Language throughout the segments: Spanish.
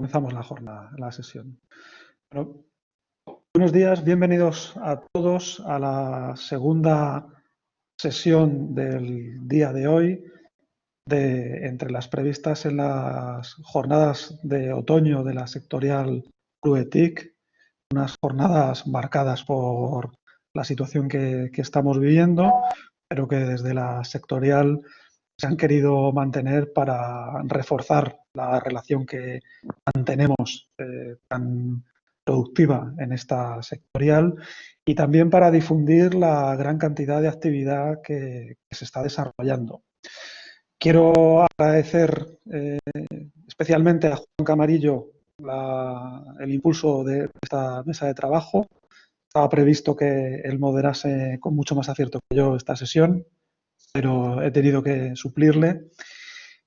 Comenzamos la jornada, la sesión. Bueno, buenos días, bienvenidos a todos a la segunda sesión del día de hoy, entre las previstas en las jornadas de otoño de la sectorial CRUE-TIC, unas jornadas marcadas por la situación que estamos viviendo, pero que desde la sectorial se han querido mantener para reforzar la relación que mantenemos tan productiva en esta sectorial y también para difundir la gran cantidad de actividad que se está desarrollando. Quiero agradecer especialmente a Juan Camarillo el impulso de esta mesa de trabajo. Estaba previsto que él moderase con mucho más acierto que yo esta sesión, pero he tenido que suplirle.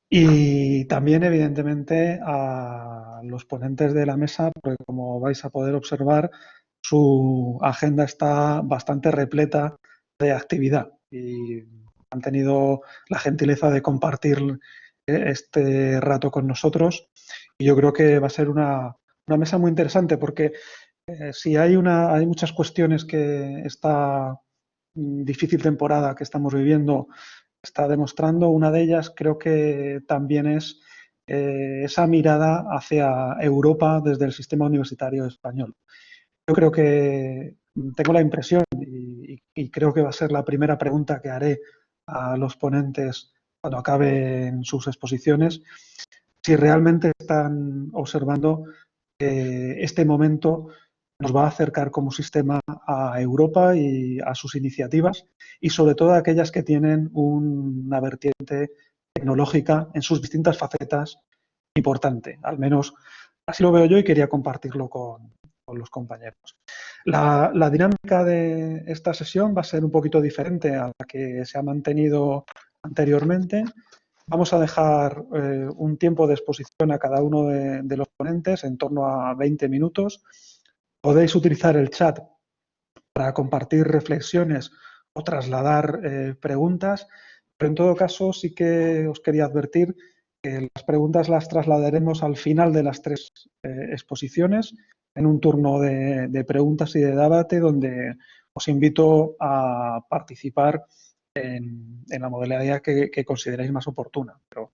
Y también, evidentemente, a los ponentes de la mesa, porque como vais a poder observar, su agenda está bastante repleta de actividad y han tenido la gentileza de compartir este rato con nosotros. Y yo creo que va a ser una mesa muy interesante porque si hay muchas cuestiones que esta difícil temporada que estamos viviendo está demostrando. Una de ellas creo que también es esa mirada hacia Europa desde el sistema universitario español. Yo creo que tengo la impresión y creo que va a ser la primera pregunta que haré a los ponentes cuando acaben sus exposiciones, si realmente están observando que este momento nos va a acercar como sistema a Europa y a sus iniciativas y sobre todo a aquellas que tienen una vertiente tecnológica en sus distintas facetas importante. Al menos así lo veo yo y quería compartirlo con los compañeros. La dinámica de esta sesión va a ser un poquito diferente a la que se ha mantenido anteriormente. Vamos a dejar un tiempo de exposición a cada uno de los ponentes en torno a 20 minutos. Podéis utilizar el chat para compartir reflexiones o trasladar preguntas, pero en todo caso sí que os quería advertir que las preguntas las trasladaremos al final de las tres exposiciones en un turno de preguntas y de debate donde os invito a participar en la modalidad que consideréis más oportuna, pero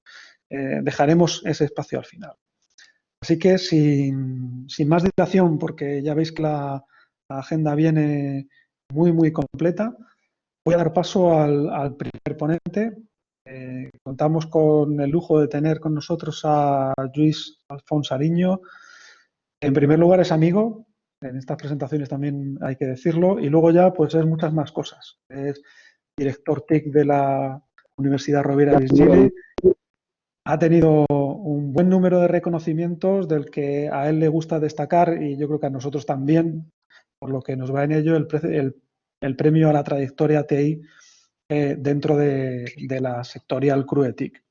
dejaremos ese espacio al final. Así que sin más dilación, porque ya veis que la agenda viene muy completa, voy a dar paso al primer ponente. Contamos con el lujo de tener con nosotros a Lluís Alfonsariño. En primer lugar es amigo, en estas presentaciones también hay que decirlo, y luego ya pues es muchas más cosas. Es director TIC de la Universidad Rovira i Virgili. Ha tenido un buen número de reconocimientos del que a él le gusta destacar y yo creo que a nosotros también, por lo que nos va en ello el premio a la trayectoria TI dentro de la sectorial CRUE-TIC.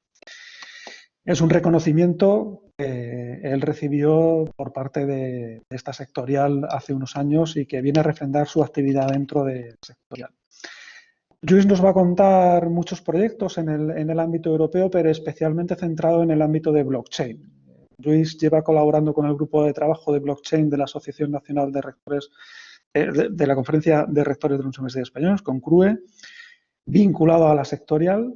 Es un reconocimiento que él recibió por parte de esta sectorial hace unos años y que viene a refrendar su actividad dentro de la sectorial. Lluís nos va a contar muchos proyectos en el ámbito europeo, pero especialmente centrado en el ámbito de blockchain. Lluís lleva colaborando con el grupo de trabajo de blockchain de la Asociación Nacional de Rectores, de la Conferencia de Rectores de las Universidades Españolas, con CRUE, vinculado a la sectorial.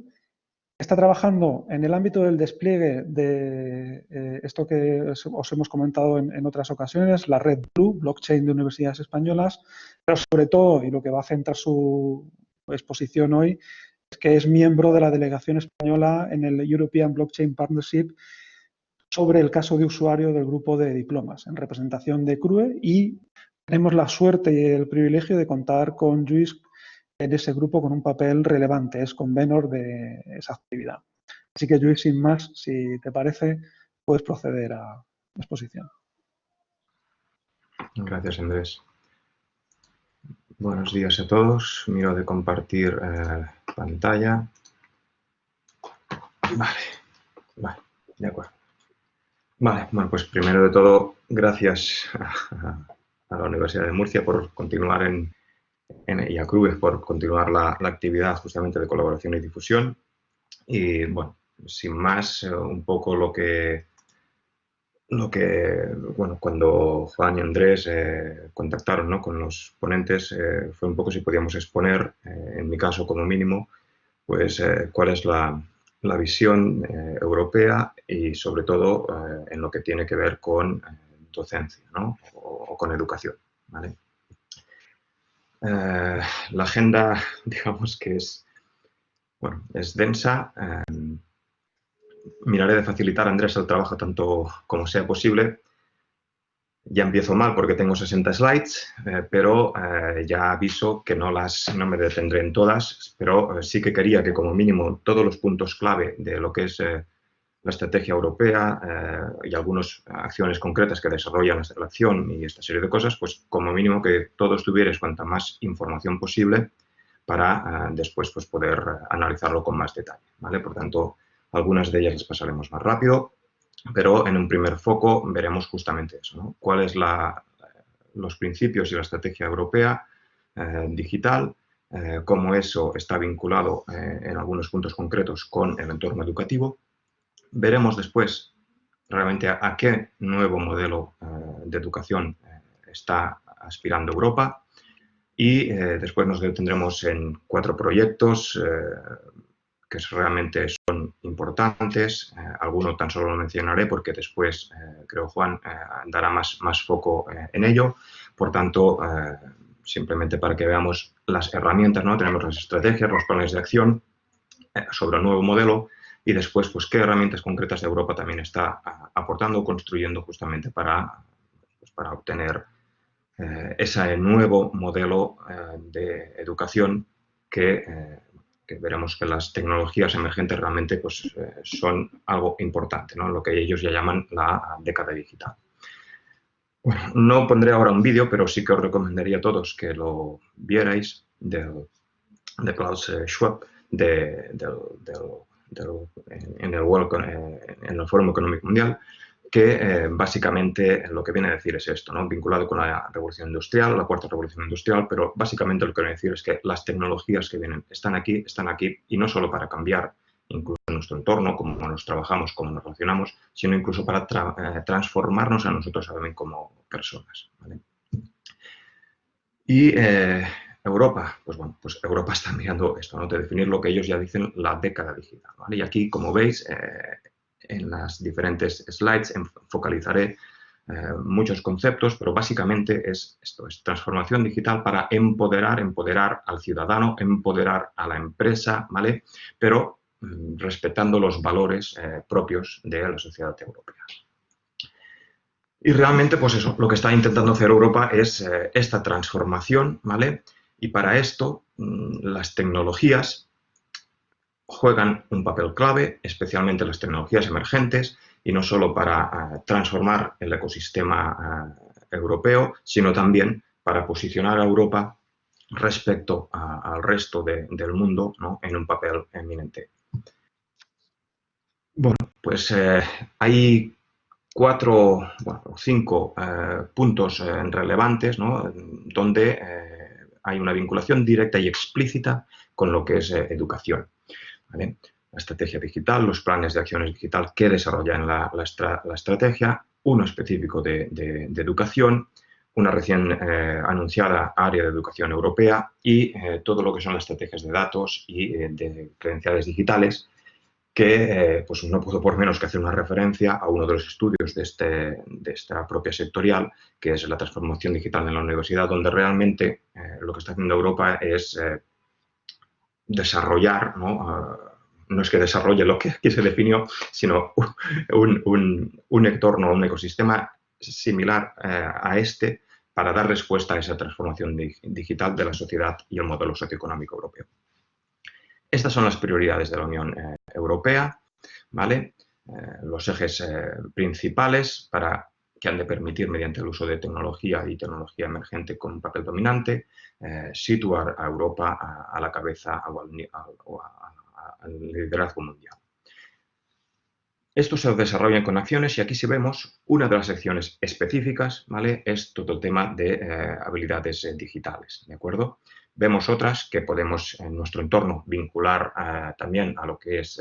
Está trabajando en el ámbito del despliegue de esto que os hemos comentado en otras ocasiones, la red Blue, blockchain de universidades españolas, pero sobre todo, y lo que va a centrar su exposición hoy, es que es miembro de la delegación española en el European Blockchain Partnership sobre el caso de usuario del grupo de diplomas en representación de CRUE, y tenemos la suerte y el privilegio de contar con Lluís en ese grupo con un papel relevante, es convenor de esa actividad. Así que, Lluís, sin más, si te parece, puedes proceder a la exposición. Gracias, Andrés. Buenos días a todos. Miro de compartir pantalla. Vale, de acuerdo. Vale, bueno, pues primero de todo, gracias a la Universidad de Murcia por continuar y a CRUE por continuar la actividad justamente de colaboración y difusión. Y bueno, sin más, un poco lo que bueno, cuando Juan y Andrés contactaron, ¿no?, con los ponentes, fue un poco si podíamos exponer, en mi caso como mínimo, pues cuál es la visión europea y sobre todo en lo que tiene que ver con docencia, ¿no?, o con educación, ¿vale? La agenda, digamos que es, bueno, es densa. Miraré de facilitar a Andrés el trabajo tanto como sea posible. Ya empiezo mal porque tengo 60 slides, pero ya aviso que no me detendré en todas, pero sí que quería que como mínimo todos los puntos clave de lo que es la estrategia europea y algunas acciones concretas que desarrollan la acción y esta serie de cosas, pues como mínimo que todos tuvierais cuanta más información posible para después pues, poder analizarlo con más detalle, ¿vale? Por tanto, algunas de ellas las pasaremos más rápido, pero en un primer foco veremos justamente eso, ¿no? Cuáles los principios y la estrategia europea digital, cómo eso está vinculado en algunos puntos concretos con el entorno educativo. Veremos después realmente a qué nuevo modelo de educación está aspirando Europa y después nos detendremos en 4 proyectos que realmente son importantes. Alguno tan solo lo mencionaré porque después, creo, Juan dará más foco en ello. Por tanto, simplemente para que veamos las herramientas, ¿no? Tenemos las estrategias, los planes de acción sobre el nuevo modelo y después, pues, qué herramientas concretas de Europa también está aportando, construyendo justamente para obtener ese nuevo modelo de educación que veremos que las tecnologías emergentes realmente pues, son algo importante, ¿no? Lo que ellos ya llaman la década digital. Bueno, no pondré ahora un vídeo, pero sí que os recomendaría a todos que lo vierais de Klaus Schwab en el Foro Económico Mundial, que básicamente lo que viene a decir es esto, ¿no? Vinculado con la revolución industrial, la cuarta revolución industrial, pero básicamente lo que viene a decir es que las tecnologías que vienen están aquí y no solo para cambiar incluso nuestro entorno, cómo nos trabajamos, cómo nos relacionamos, sino incluso para transformarnos a nosotros también como personas, ¿vale? Y Europa, pues bueno, pues Europa está mirando esto, ¿no? De definir lo que ellos ya dicen la década digital, ¿vale? Y aquí, como veis, en las diferentes slides focalizaré muchos conceptos, pero básicamente es esto, es transformación digital para empoderar al ciudadano, empoderar a la empresa, ¿vale? Pero respetando los valores propios de la sociedad europea. Y realmente, pues eso, lo que está intentando hacer Europa es esta transformación, ¿vale? Y para esto, las tecnologías juegan un papel clave, especialmente las tecnologías emergentes, y no solo para transformar el ecosistema europeo, sino también para posicionar a Europa respecto al resto del mundo, ¿no?, en un papel eminente. Bueno, pues hay 4 o 5 puntos relevantes, ¿no?, donde hay una vinculación directa y explícita con lo que es educación, ¿vale? La estrategia digital, los planes de acciones digital que desarrollan la estrategia, uno específico de educación, una recién anunciada área de educación europea y todo lo que son las estrategias de datos y de credenciales digitales, que pues no puedo por menos que hacer una referencia a uno de los estudios de esta propia sectorial, que es la transformación digital en la universidad, donde realmente lo que está haciendo Europa es desarrollar, ¿no? No es que desarrolle lo que aquí se definió, sino un entorno, un ecosistema similar a este para dar respuesta a esa transformación digital de la sociedad y el modelo socioeconómico europeo. Estas son las prioridades de la Unión Europea, ¿vale? Los ejes principales que han de permitir, mediante el uso de tecnología y tecnología emergente con un papel dominante, situar a Europa a la cabeza o al liderazgo mundial. Esto se desarrolla con acciones y aquí si vemos una de las acciones específicas, ¿vale?, es todo el tema de habilidades digitales, ¿de acuerdo? Vemos otras que podemos en nuestro entorno vincular también a lo que es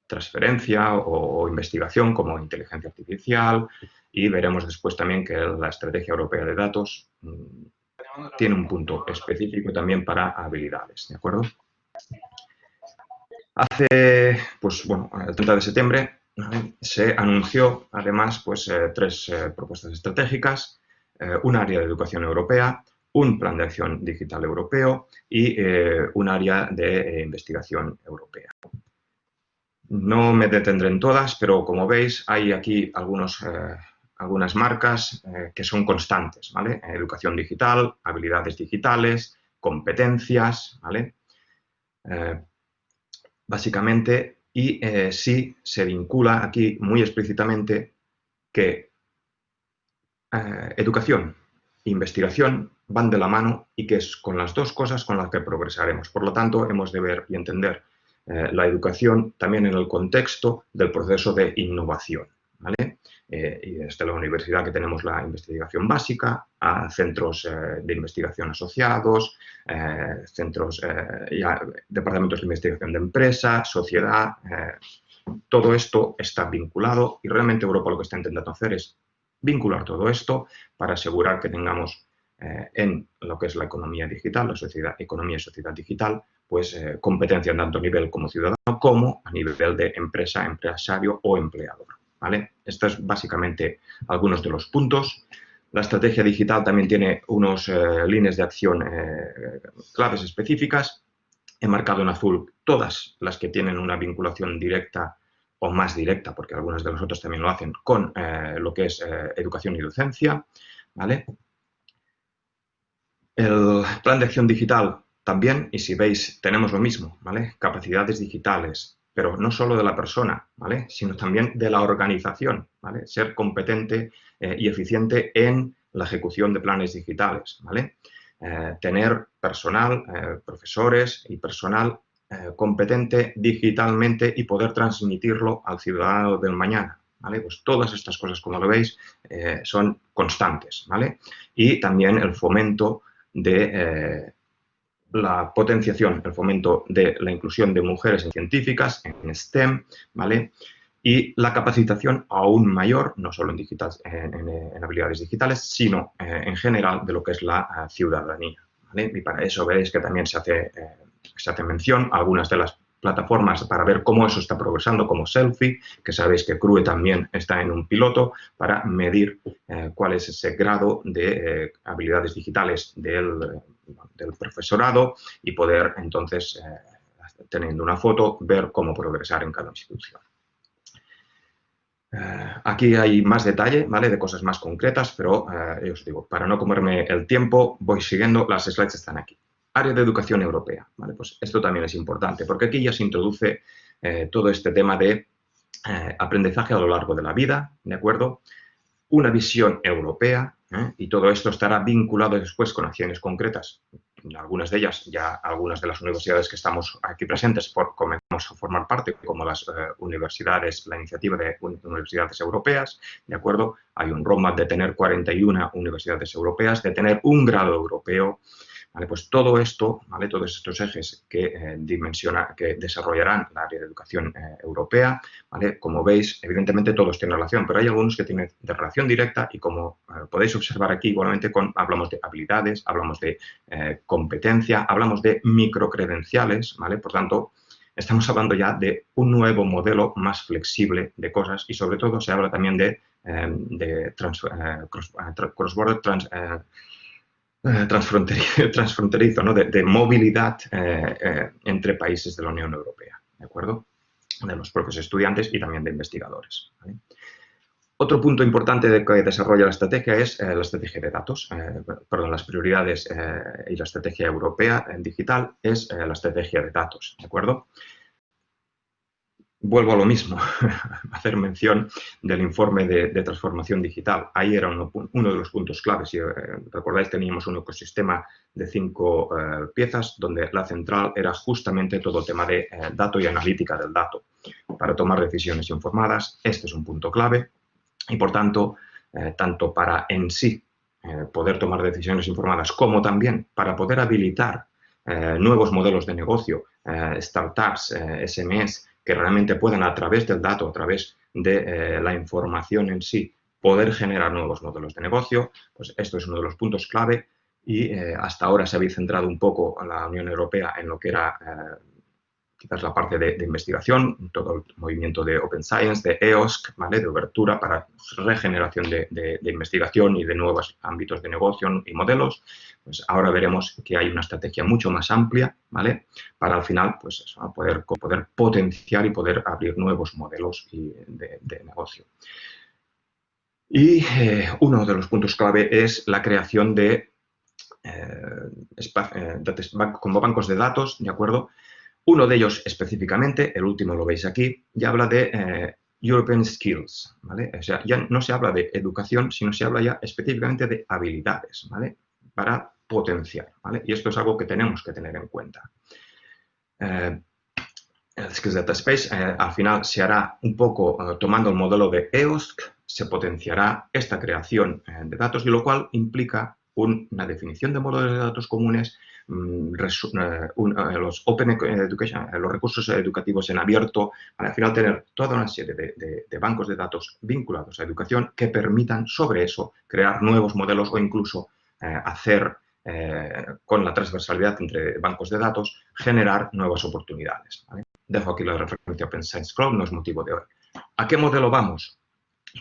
transferencia o investigación como inteligencia artificial, y veremos después también que la Estrategia Europea de Datos tiene un punto específico también para habilidades, ¿de acuerdo? Pues bueno, el 30 de septiembre se anunció además pues, 3 propuestas estratégicas, un área de educación europea, un plan de acción digital europeo y un área de investigación europea. No me detendré en todas, pero como veis hay aquí algunas marcas que son constantes, ¿vale? Educación digital, habilidades digitales, competencias, ¿vale? Básicamente, y sí se vincula aquí muy explícitamente que educación e investigación van de la mano y que es con las dos cosas con las que progresaremos. Por lo tanto, hemos de ver y entender la educación también en el contexto del proceso de innovación, ¿vale? Y desde la universidad que tenemos la investigación básica, a centros de investigación asociados, departamentos de investigación de empresa, sociedad, todo esto está vinculado y realmente Europa lo que está intentando hacer es vincular todo esto para asegurar que tengamos en lo que es la economía digital, economía y sociedad digital, pues competencia tanto a nivel como ciudadano como a nivel de empresa, empresario o empleador, ¿vale? Estos es básicamente algunos de los puntos. La estrategia digital también tiene unos líneas de acción claves específicas. He marcado en azul todas las que tienen una vinculación directa o más directa, porque algunas de nosotros también lo hacen, con lo que es educación y docencia, ¿vale? El plan de acción digital también, y si veis, tenemos lo mismo, ¿vale? Capacidades digitales, pero no solo de la persona, ¿vale? Sino también de la organización, ¿vale? Ser competente y eficiente en la ejecución de planes digitales, ¿vale? Tener personal, profesores y personal competente digitalmente y poder transmitirlo al ciudadano del mañana, ¿vale? Pues todas estas cosas, como lo veis, son constantes, ¿vale? Y también el fomento de la potenciación, el fomento de la inclusión de mujeres en científicas, en STEM, ¿vale? Y la capacitación aún mayor, no solo en habilidades digitales, sino en general de lo que es la ciudadanía, ¿vale? Y para eso veréis que también se hace mención a algunas de las plataformas para ver cómo eso está progresando, como Selfie, que sabéis que CRUE también está en un piloto para medir cuál es ese grado de habilidades digitales del profesorado y poder entonces, teniendo una foto, ver cómo progresar en cada institución. Aquí hay más detalle, ¿vale? De cosas más concretas, pero os digo, para no comerme el tiempo, voy siguiendo, las slides están aquí. Área de educación europea, ¿vale? Pues esto también es importante, porque aquí ya se introduce todo este tema de aprendizaje a lo largo de la vida, ¿de acuerdo? Una visión europea, y todo esto estará vinculado después con acciones concretas. Algunas de ellas, ya algunas de las universidades que estamos aquí presentes comenzamos a formar parte, como las universidades, la iniciativa de universidades europeas, ¿de acuerdo? Hay un roadmap de tener 41 universidades europeas, de tener un grado europeo, ¿vale? Pues todo esto, ¿vale? Todos estos ejes que desarrollarán la área de educación europea, ¿vale? Como veis, evidentemente todos tienen relación, pero hay algunos que tienen de relación directa y como podéis observar aquí, igualmente hablamos de habilidades, hablamos de competencia, hablamos de microcredenciales, ¿vale? Por tanto, estamos hablando ya de un nuevo modelo más flexible de cosas y sobre todo se habla también de cross-border transfronterizo, ¿no? de movilidad entre países de la Unión Europea, ¿de acuerdo? De los propios estudiantes y también de investigadores, ¿vale? Otro punto importante de que desarrolla la estrategia es la estrategia de datos, las prioridades y la estrategia europea digital es la estrategia de datos, ¿de acuerdo? Vuelvo a lo mismo, hacer mención del informe de transformación digital. Ahí era uno de los puntos claves. Si recordáis, teníamos un ecosistema de 5 piezas, donde la central era justamente todo el tema de dato y analítica del dato. Para tomar decisiones informadas, este es un punto clave y, por tanto, tanto para en sí poder tomar decisiones informadas, como también para poder habilitar nuevos modelos de negocio, startups, SMEs, que realmente puedan, a través del dato, a través de la información en sí, poder generar nuevos modelos de negocio. Pues esto es uno de los puntos clave y hasta ahora se había centrado un poco a la Unión Europea en lo que era quizás la parte de investigación, todo el movimiento de Open Science, de EOSC, ¿vale? De obertura para regeneración de investigación y de nuevos ámbitos de negocio y modelos. Pues ahora veremos que hay una estrategia mucho más amplia, ¿vale? Para al final pues eso, poder potenciar y poder abrir nuevos modelos de negocio. Y uno de los puntos clave es la creación de como bancos de datos, ¿de acuerdo? Uno de ellos específicamente, el último lo veis aquí, ya habla de European Skills, ¿vale? O sea, ya no se habla de educación, sino se habla ya específicamente de habilidades, ¿vale? Para potenciar, ¿vale? Y esto es algo que tenemos que tener en cuenta. El Skills Data Space al final se hará un poco tomando el modelo de EOSC, se potenciará esta creación de datos, y lo cual implica una definición de modelos de datos comunes, los Open Education, los recursos educativos en abierto, al final tener toda una serie de bancos de datos vinculados a educación que permitan sobre eso crear nuevos modelos o incluso hacer con la transversalidad entre bancos de datos, generar nuevas oportunidades, ¿vale? Dejo aquí la referencia a Open Science Cloud, no es motivo de hoy. ¿A qué modelo vamos?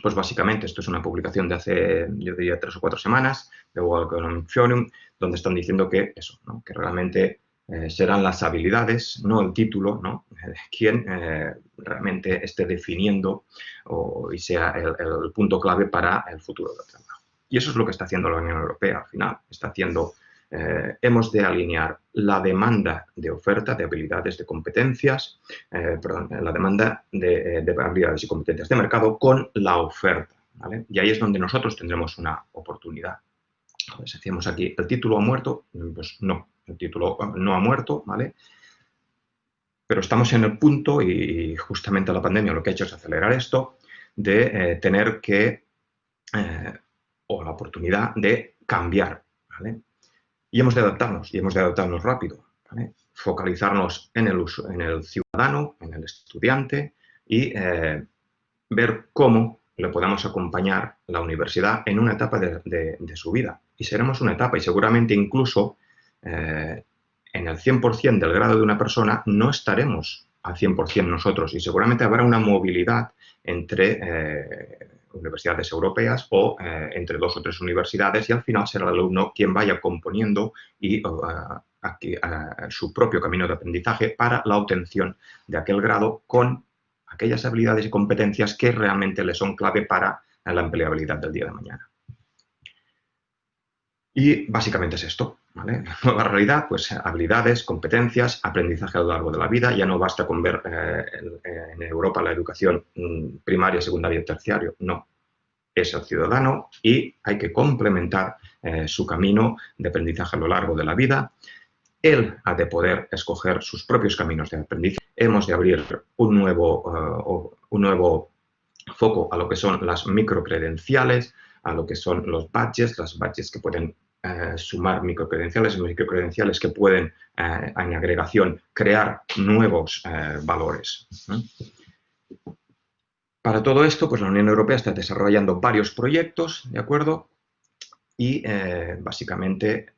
Pues básicamente esto es una publicación de hace, yo diría, 3 o 4 semanas de World Economic Forum, donde están diciendo que eso, ¿no? Que realmente serán las habilidades, no el título, ¿no? Quien realmente esté definiendo y sea el punto clave para el futuro del trabajo. Y eso es lo que está haciendo la Unión Europea al final. Está haciendo, hemos de alinear la demanda de oferta de habilidades, de competencias, la demanda de habilidades y competencias de mercado con la oferta, ¿vale? Y ahí es donde nosotros tendremos una oportunidad. Pues decíamos aquí, ¿el título ha muerto? Pues no, el título no ha muerto, ¿vale? Pero estamos en el punto, y justamente la pandemia lo que ha hecho es acelerar esto, de tener que, o la oportunidad de cambiar, ¿vale? Y hemos de adaptarnos rápido, ¿vale? Focalizarnos en el ciudadano, en el estudiante y ver cómo le podemos acompañar la universidad en una etapa de su vida. Y seremos una etapa y seguramente incluso en el 100% del grado de una persona no estaremos al 100% nosotros y seguramente habrá una movilidad entre universidades europeas o entre 2 o 3 universidades, y al final será el alumno quien vaya componiendo y su propio camino de aprendizaje para la obtención de aquel grado con aquellas habilidades y competencias que realmente le son clave para la empleabilidad del día de mañana. Y básicamente es esto, ¿vale? La nueva realidad, pues habilidades, competencias, aprendizaje a lo largo de la vida. Ya no basta con ver en Europa la educación primaria, secundaria y terciario, no. Es el ciudadano y hay que complementar su camino de aprendizaje a lo largo de la vida. Él ha de poder escoger sus propios caminos de aprendizaje. Hemos de abrir un nuevo foco a lo que son las microcredenciales, a lo que son los badges, las badges que pueden sumar microcredenciales que pueden en agregación crear nuevos valores. Para todo esto, pues la Unión Europea está desarrollando varios proyectos, ¿de acuerdo? Y básicamente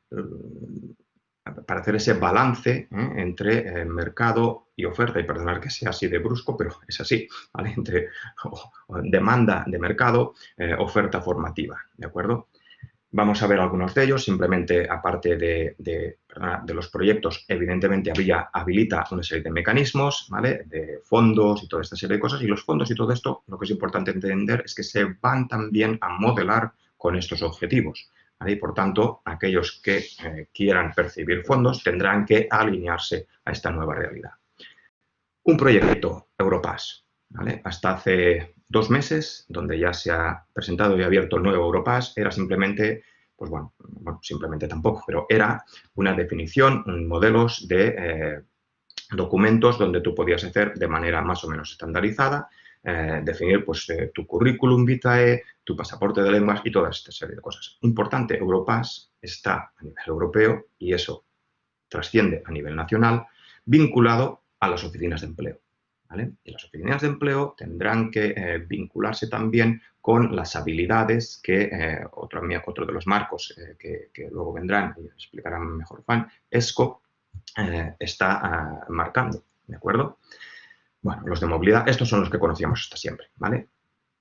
para hacer ese balance entre mercado y oferta, y perdonar que sea así de brusco, pero es así, ¿vale? Entre demanda de mercado, oferta formativa, ¿de acuerdo? Vamos a ver algunos de ellos, simplemente aparte de los proyectos, evidentemente habilita una serie de mecanismos, ¿vale? De fondos y toda esta serie de cosas, y los fondos y todo esto, lo que es importante entender es que se van también a modelar con estos objetivos, ¿vale? Y por tanto, aquellos que quieran percibir fondos tendrán que alinearse a esta nueva realidad. Un proyecto Europass, ¿vale? Hasta hace 2 meses, donde ya se ha presentado y abierto el nuevo Europass, era simplemente, pues bueno, simplemente tampoco, pero era una definición, modelos de documentos donde tú podías hacer de manera más o menos estandarizada, definir pues tu currículum vitae, tu pasaporte de lenguas y toda esta serie de cosas. Importante, Europass está a nivel europeo y eso trasciende a nivel nacional, vinculado a las oficinas de empleo. ¿vale? Y las oportunidades de empleo tendrán que vincularse también con las habilidades que otro de los marcos que luego vendrán y explicarán mejor Juan, ESCO, está marcando, ¿de acuerdo? Bueno, los de movilidad, estos son los que conocíamos hasta siempre, ¿vale?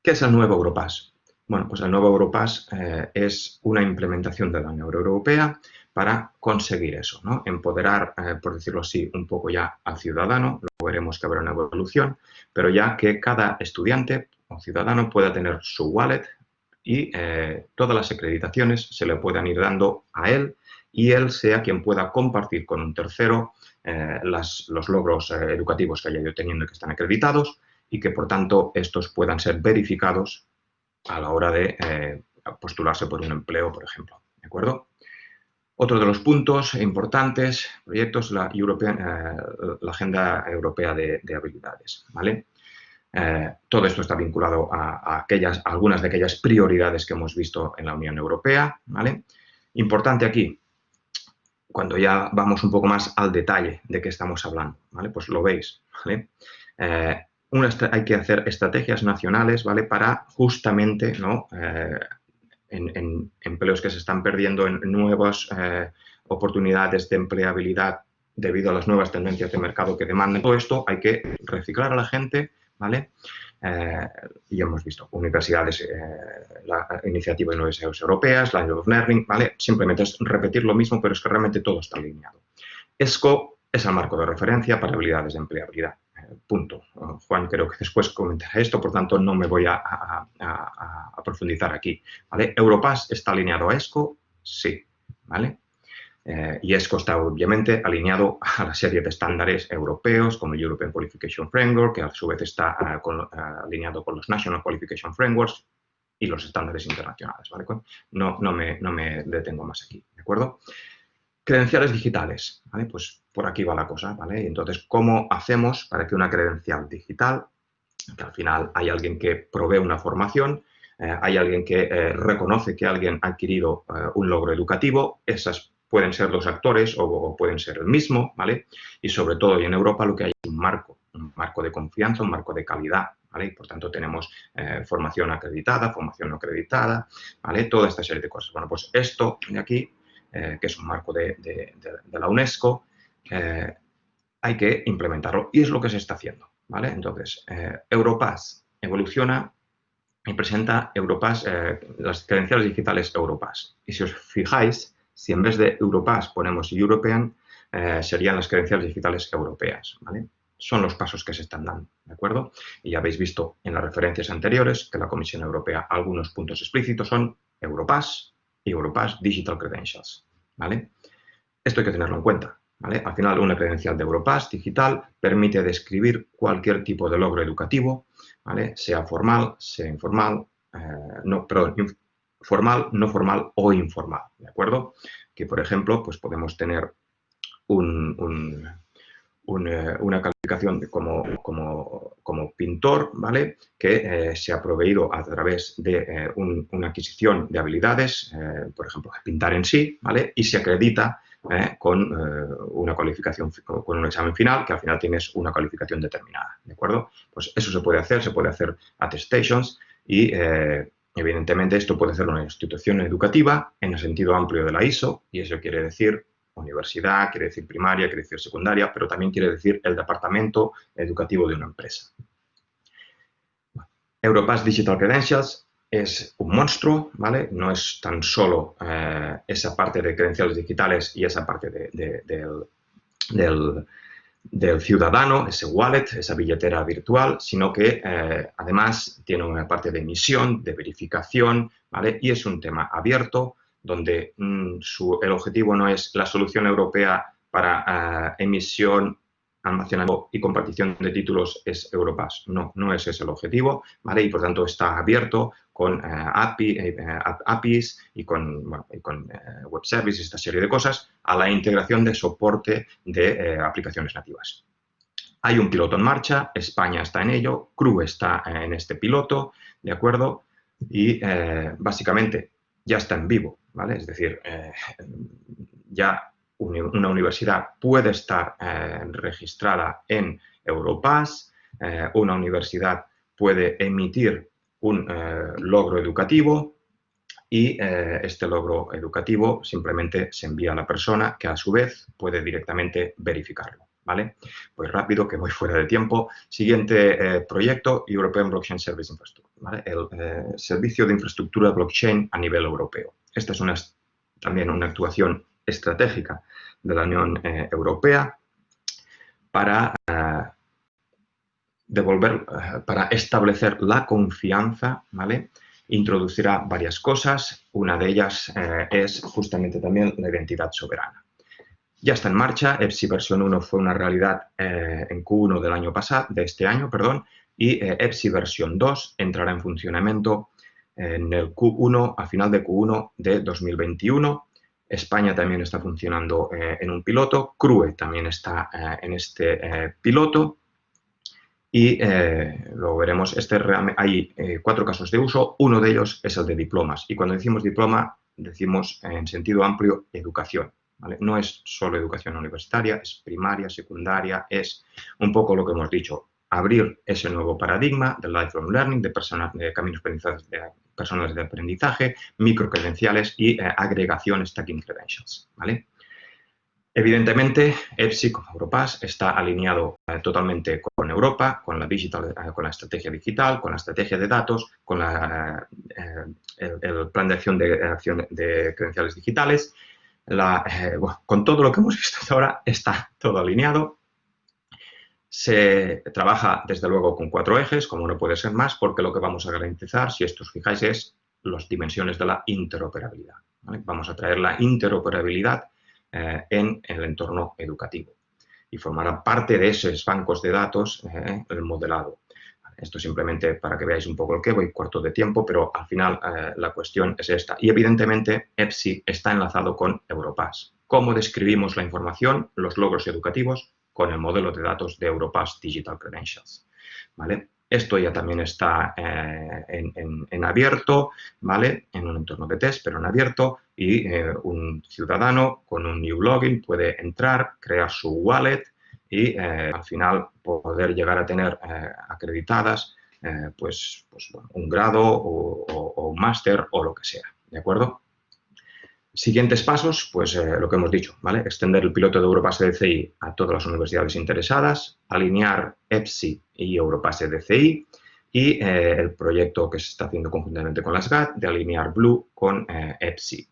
¿Qué es el nuevo Europass? Bueno, pues el nuevo Europass es una implementación de la Unión Europea para conseguir eso, ¿no? Empoderar, por decirlo así, un poco ya al ciudadano, luego veremos que habrá una evolución, pero ya que cada estudiante o ciudadano pueda tener su wallet y todas las acreditaciones se le puedan ir dando a él y él sea quien pueda compartir con un tercero los logros educativos que haya ido teniendo y que están acreditados y que, por tanto, estos puedan ser verificados a la hora de postularse por un empleo, por ejemplo. ¿De acuerdo? Otro de los puntos importantes, proyectos, la Agenda Europea de Habilidades, ¿vale? Todo esto está vinculado a algunas de aquellas prioridades que hemos visto en la Unión Europea, ¿vale? Importante aquí, cuando ya vamos un poco más al detalle de qué estamos hablando, ¿vale? Pues lo veis, ¿vale? Hay que hacer estrategias nacionales, ¿vale? Para justamente, ¿no? En empleos que se están perdiendo, en nuevas oportunidades de empleabilidad debido a las nuevas tendencias de mercado que demandan. Todo esto hay que reciclar a la gente, ¿vale? Y hemos visto universidades, la iniciativa de universidades europeas, la Youth Learning, ¿vale? Simplemente es repetir lo mismo, pero es que realmente todo está alineado. ESCO es el marco de referencia para habilidades de empleabilidad. Punto. Juan creo que después comentará esto, por tanto no me voy a profundizar aquí, ¿vale? ¿Europass está alineado a ESCO? Sí, ¿vale? Y ESCO está obviamente alineado a la serie de estándares europeos como el European Qualification Framework, que a su vez está alineado con los National Qualification Frameworks y los estándares internacionales, ¿vale? No me detengo más aquí, ¿de acuerdo? Credenciales digitales, ¿vale? Pues por aquí va la cosa, ¿vale? Y entonces, ¿cómo hacemos para que una credencial digital, que al final hay alguien que provee una formación, hay alguien que reconoce que alguien ha adquirido un logro educativo, esas pueden ser dos actores o pueden ser el mismo, ¿vale? Y sobre todo, y en Europa lo que hay es un marco de confianza, un marco de calidad, ¿vale? Y por tanto tenemos formación acreditada, formación no acreditada, ¿vale? Toda esta serie de cosas. Bueno, pues esto de aquí, que es un marco de la UNESCO, hay que implementarlo y es lo que se está haciendo, ¿vale? Entonces, Europass evoluciona y presenta Europass, las credenciales digitales Europass. Y si os fijáis, si en vez de Europass ponemos European, serían las credenciales digitales europeas, ¿vale? Son los pasos que se están dando, ¿de acuerdo? Y ya habéis visto en las referencias anteriores que la Comisión Europea, algunos puntos explícitos son Europass y Europass Digital Credentials, ¿vale? Esto hay que tenerlo en cuenta, ¿vale? Al final, una credencial de Europass digital permite describir cualquier tipo de logro educativo, ¿vale? Sea formal, sea informal, formal, no formal o informal, ¿de acuerdo? Que, por ejemplo, pues podemos tener una calificación como pintor, ¿vale? Que se ha proveído a través de una adquisición de habilidades, por ejemplo, pintar en sí, ¿vale? Y se acredita con una cualificación, con un examen final, que al final tienes una calificación determinada, ¿de acuerdo? Pues eso se puede hacer attestations y evidentemente esto puede hacer una institución educativa en el sentido amplio de la ISO y eso quiere decir universidad, quiere decir primaria, quiere decir secundaria, pero también quiere decir el departamento educativo de una empresa. Europass Digital Credentials es un monstruo, ¿vale? No es tan solo esa parte de credenciales digitales y esa parte del ciudadano, ese wallet, esa billetera virtual, sino que además tiene una parte de emisión, de verificación, ¿vale? Y es un tema abierto donde el objetivo no es la solución europea para emisión, almacenamiento y compartición de títulos es Europass. No es ese el objetivo, ¿vale? Y por tanto está abierto con APIs y con web services, esta serie de cosas, a la integración de soporte de aplicaciones nativas. Hay un piloto en marcha, España está en ello, CRU está en este piloto, ¿de acuerdo? Y básicamente ya está en vivo, ¿vale? Es decir, ya una universidad puede estar registrada en Europass, una universidad puede emitir un logro educativo y este logro educativo simplemente se envía a la persona que a su vez puede directamente verificarlo. ¿Vale? Pues rápido, que voy fuera de tiempo. Siguiente proyecto, European Blockchain Service Infrastructure, ¿vale? El servicio de infraestructura blockchain a nivel europeo. Esta es también una actuación estratégica de la Unión Europea para para establecer la confianza, ¿vale? Introducirá varias cosas. Una de ellas es justamente también la identidad soberana. Ya está en marcha. EPSI versión 1 fue una realidad en Q1 del año pasado, de este año, perdón, y EPSI versión 2 entrará en funcionamiento en el Q1, a final de Q1 de 2021. España también está funcionando en un piloto. CRUE también está en este piloto. Y luego veremos, hay 4 casos de uso, uno de ellos es el de diplomas. Y cuando decimos diploma, decimos en sentido amplio educación, ¿vale? No es solo educación universitaria, es primaria, secundaria, es un poco lo que hemos dicho, abrir ese nuevo paradigma del lifelong learning, de caminos personales de aprendizaje, microcredenciales y agregación stacking credentials, ¿vale? Evidentemente, EPSI como Europass está alineado totalmente con Europa, con la estrategia digital, con la estrategia de datos, con el plan de acción de credenciales digitales. Con todo lo que hemos visto hasta ahora, está todo alineado. Se trabaja, desde luego, con 4 ejes, como no puede ser más, porque lo que vamos a garantizar, si esto os fijáis, es las dimensiones de la interoperabilidad, ¿vale? Vamos a traer la interoperabilidad en el entorno educativo y formará parte de esos bancos de datos el modelado. Esto simplemente para que veáis un poco el que voy corto de tiempo, pero al final la cuestión es esta. Y evidentemente EPSI está enlazado con Europass. ¿Cómo describimos la información, los logros educativos? Con el modelo de datos de Europass Digital Credentials, ¿vale? Esto ya también está en abierto, ¿vale? En un entorno de test, pero en abierto, y un ciudadano con un new login puede entrar, crear su wallet y al final poder llegar a tener acreditadas pues bueno, un grado o un máster o lo que sea, ¿de acuerdo? Siguientes pasos, pues lo que hemos dicho, ¿vale? Extender el piloto de Europass DCI a todas las universidades interesadas, alinear EPSI y Europass DCI y el proyecto que se está haciendo conjuntamente con las GAT de alinear Blue con EPSI.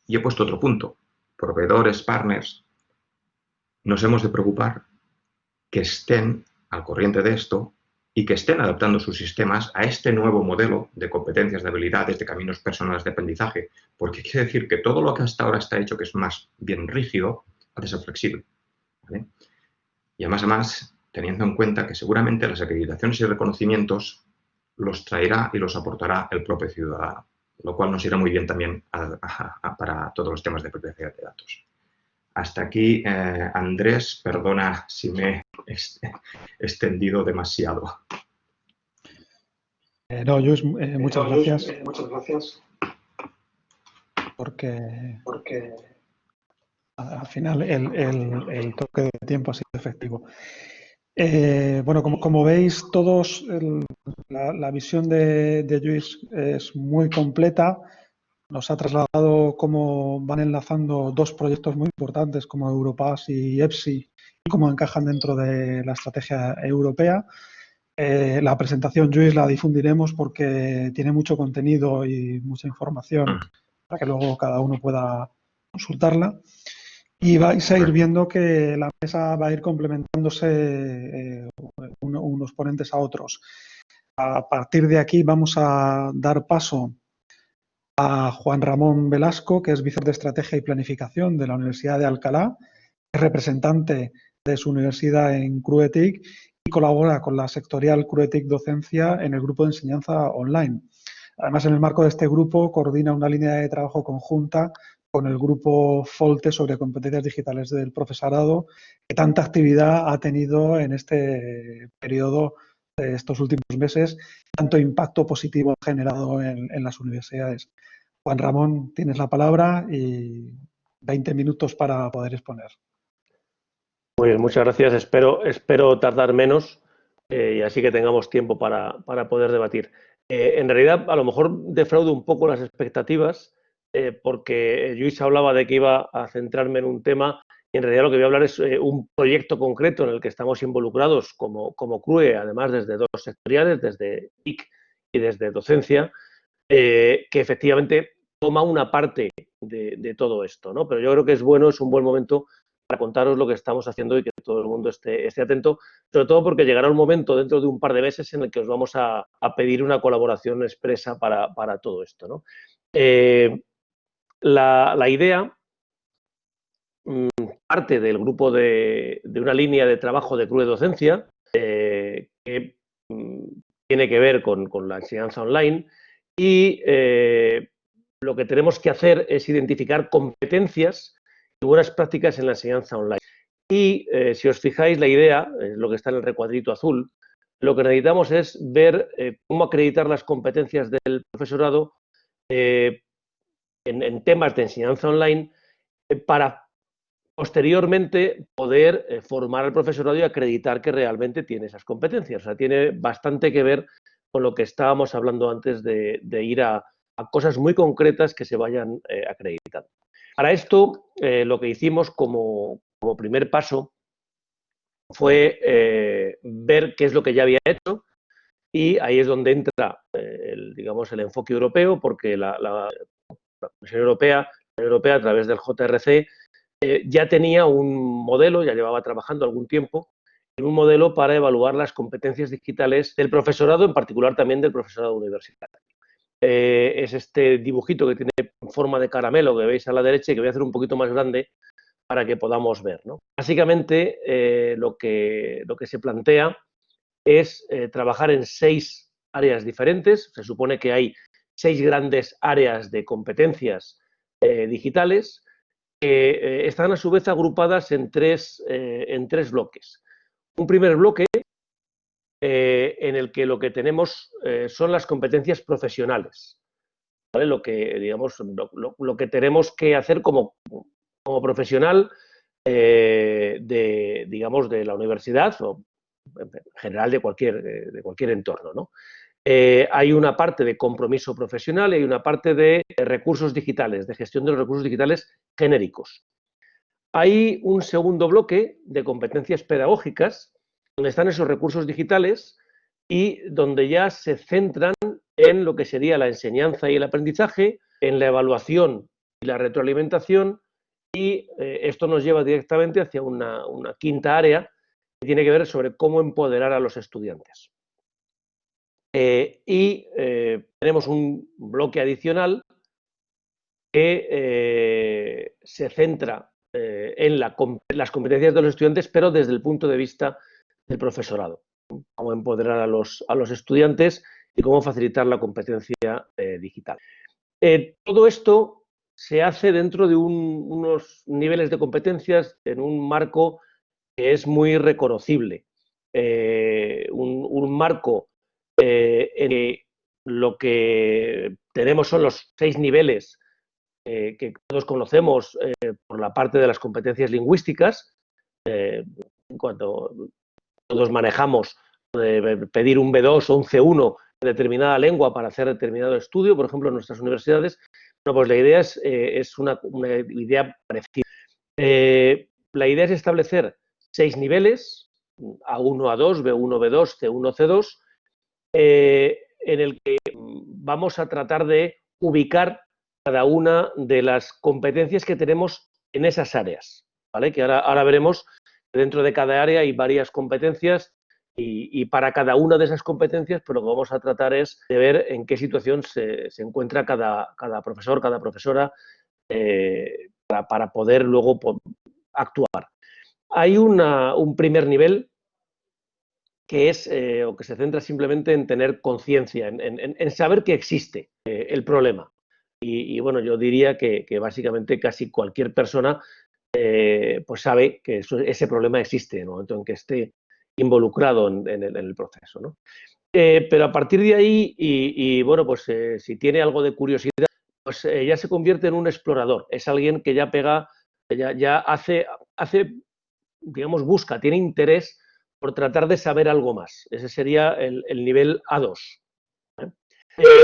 Y he puesto otro punto. Proveedores, partners, nos hemos de preocupar que estén al corriente de esto y que estén adaptando sus sistemas a este nuevo modelo de competencias, de habilidades, de caminos personales de aprendizaje, porque quiere decir que todo lo que hasta ahora está hecho, que es más bien rígido, ha de ser flexible, ¿vale? Y además, teniendo en cuenta que seguramente las acreditaciones y reconocimientos los traerá y los aportará el propio ciudadano, lo cual nos irá muy bien también para todos los temas de privacidad de datos. Hasta aquí, Andrés, perdona si me he extendido demasiado. No, Luis, muchas gracias. Muchas gracias. Porque al final el toque de tiempo ha sido efectivo. Bueno, como veis todos, la visión de Luis es muy completa. Nos ha trasladado cómo van enlazando 2 proyectos muy importantes como Europass y EPSI y cómo encajan dentro de la estrategia europea. La presentación, Luis, la difundiremos porque tiene mucho contenido y mucha información para que luego cada uno pueda consultarla. Y vais a ir viendo que la mesa va a ir complementándose unos ponentes a otros. A partir de aquí vamos a dar paso a Juan Ramón Velasco, que es vicepresidente de Estrategia y Planificación de la Universidad de Alcalá, es representante de su universidad en CRUETIC y colabora con la sectorial CRUETIC Docencia en el grupo de enseñanza online. Además, en el marco de este grupo, coordina una línea de trabajo conjunta con el grupo FOLTE sobre competencias digitales del profesorado, que tanta actividad ha tenido en este periodo de estos últimos meses, tanto impacto positivo ha generado en las universidades. Juan Ramón, tienes la palabra y 20 minutos para poder exponer. Muy bien, muchas gracias. Espero tardar menos, y así que tengamos tiempo para poder debatir. En realidad, a lo mejor defraudo un poco las expectativas, porque Lluís hablaba de que iba a centrarme en un tema, y en realidad lo que voy a hablar es un proyecto concreto en el que estamos involucrados como CRUE, además desde dos sectoriales, desde TIC y desde docencia, que efectivamente toma una parte de todo esto, ¿no? Pero yo creo que es un buen momento para contaros lo que estamos haciendo y que todo el mundo esté atento, sobre todo porque llegará un momento dentro de un par de meses en el que os vamos a pedir una colaboración expresa para todo esto, ¿no? La idea parte del grupo de una línea de trabajo de CRUE Docencia que tiene que ver con la enseñanza online y lo que tenemos que hacer es identificar competencias y buenas prácticas en la enseñanza online. Y si os fijáis, la idea, es lo que está en el recuadrito azul, lo que necesitamos es ver cómo acreditar las competencias del profesorado en temas de enseñanza online para posteriormente poder formar al profesorado y acreditar que realmente tiene esas competencias. O sea, tiene bastante que ver con lo que estábamos hablando antes de ir a cosas muy concretas que se vayan acreditando. Para esto, lo que hicimos como primer paso fue ver qué es lo que ya había hecho, y ahí es donde entra digamos, el enfoque europeo, porque la Comisión Europea a través del JRC ya tenía un modelo, ya llevaba trabajando algún tiempo en un modelo para evaluar las competencias digitales del profesorado, en particular también del profesorado universitario. Es este dibujito que tiene forma de caramelo que veis a la derecha y que voy a hacer un poquito más grande para que podamos ver, ¿no? Básicamente, lo que se plantea es trabajar en 6 áreas diferentes. Se supone que hay 6 grandes áreas de competencias digitales que están a su vez agrupadas en tres bloques. Un primer bloque en el que lo que tenemos son las competencias profesionales, ¿vale? Lo que, digamos, lo que tenemos que hacer como profesional digamos, de la universidad o en general de cualquier entorno, ¿no? Hay una parte de compromiso profesional y hay una parte de recursos digitales, de gestión de los recursos digitales genéricos. Hay un segundo bloque de competencias pedagógicas donde están esos recursos digitales y donde ya se centran en lo que sería la enseñanza y el aprendizaje, en la evaluación y la retroalimentación, y esto nos lleva directamente hacia una quinta área que tiene que ver sobre cómo empoderar a los estudiantes. Tenemos un bloque adicional que se centra en las competencias de los estudiantes, pero desde el punto de vista del profesorado. Cómo empoderar a los estudiantes y cómo facilitar la competencia digital. Todo esto se hace dentro de unos niveles de competencias en un marco que es muy reconocible. Un marco en que lo que tenemos son los 6 niveles que todos conocemos por la parte de las competencias lingüísticas, cuando todos manejamos pedir un B2 o un C1 en determinada lengua para hacer determinado estudio, por ejemplo, en nuestras universidades. Bueno, pues la idea es una idea parecida. La idea es establecer 6 niveles, A1, A2, B1, B2, C1, C2, en el que vamos a tratar de ubicar cada una de las competencias que tenemos en esas áreas, ¿vale? Que ahora veremos que dentro de cada área hay varias competencias y para cada una de esas competencias, pues lo que vamos a tratar es de ver en qué situación se encuentra cada profesor, cada profesora, para poder luego actuar. Hay un primer nivel que es o que se centra simplemente en tener conciencia, en saber que existe el problema. Y bueno, yo diría que básicamente casi cualquier persona pues sabe que ese problema existe en el momento en que esté involucrado en el proceso, ¿no? Pero a partir de ahí, y bueno, pues si tiene algo de curiosidad, pues ya se convierte en un explorador. Es alguien que ya hace, digamos, busca, tiene interés por tratar de saber algo más. Ese sería el nivel A2.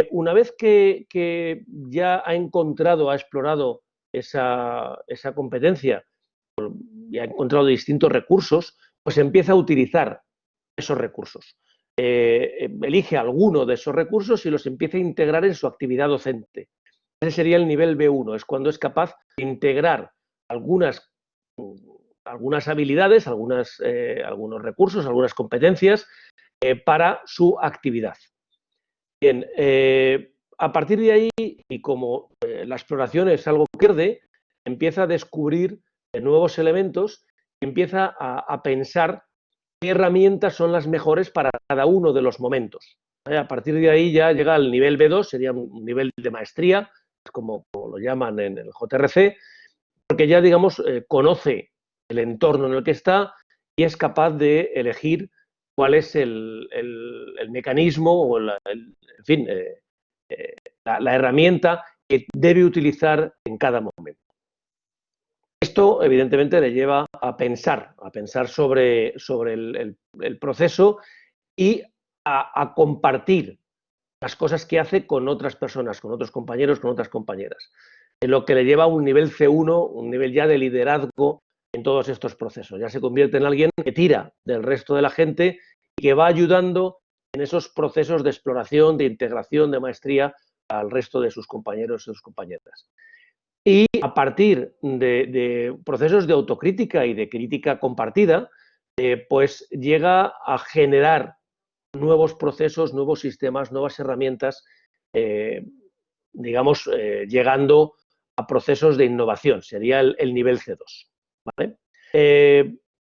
Una vez que ya ha encontrado, ha explorado esa competencia y ha encontrado distintos recursos, pues empieza a utilizar esos recursos. Elige alguno de esos recursos y los empieza a integrar en su actividad docente. Ese sería el nivel B1, es cuando es capaz de integrar algunas habilidades, algunos recursos, algunas competencias para su actividad. Bien, a partir de ahí, y como la exploración es algo que pierde, empieza a descubrir nuevos elementos y empieza a pensar qué herramientas son las mejores para cada uno de los momentos. A partir de ahí ya llega al nivel B2, sería un nivel de maestría, como lo llaman en el JRC, porque ya, digamos, conoce el entorno en el que está y es capaz de elegir cuál es el mecanismo o en fin, la herramienta que debe utilizar en cada momento. Esto, evidentemente, le lleva a pensar sobre el proceso y a compartir las cosas que hace con otras personas, con otros compañeros, con otras compañeras. Lo que le lleva a un nivel C1, un nivel ya de liderazgo en todos estos procesos. Ya se convierte en alguien que tira del resto de la gente y que va ayudando en esos procesos de exploración, de integración, de maestría al resto de sus compañeros y sus compañeras. Y a partir de procesos de autocrítica y de crítica compartida, pues llega a generar nuevos procesos, nuevos sistemas, nuevas herramientas, digamos, llegando a procesos de innovación. Sería el nivel C2. ¿Vale?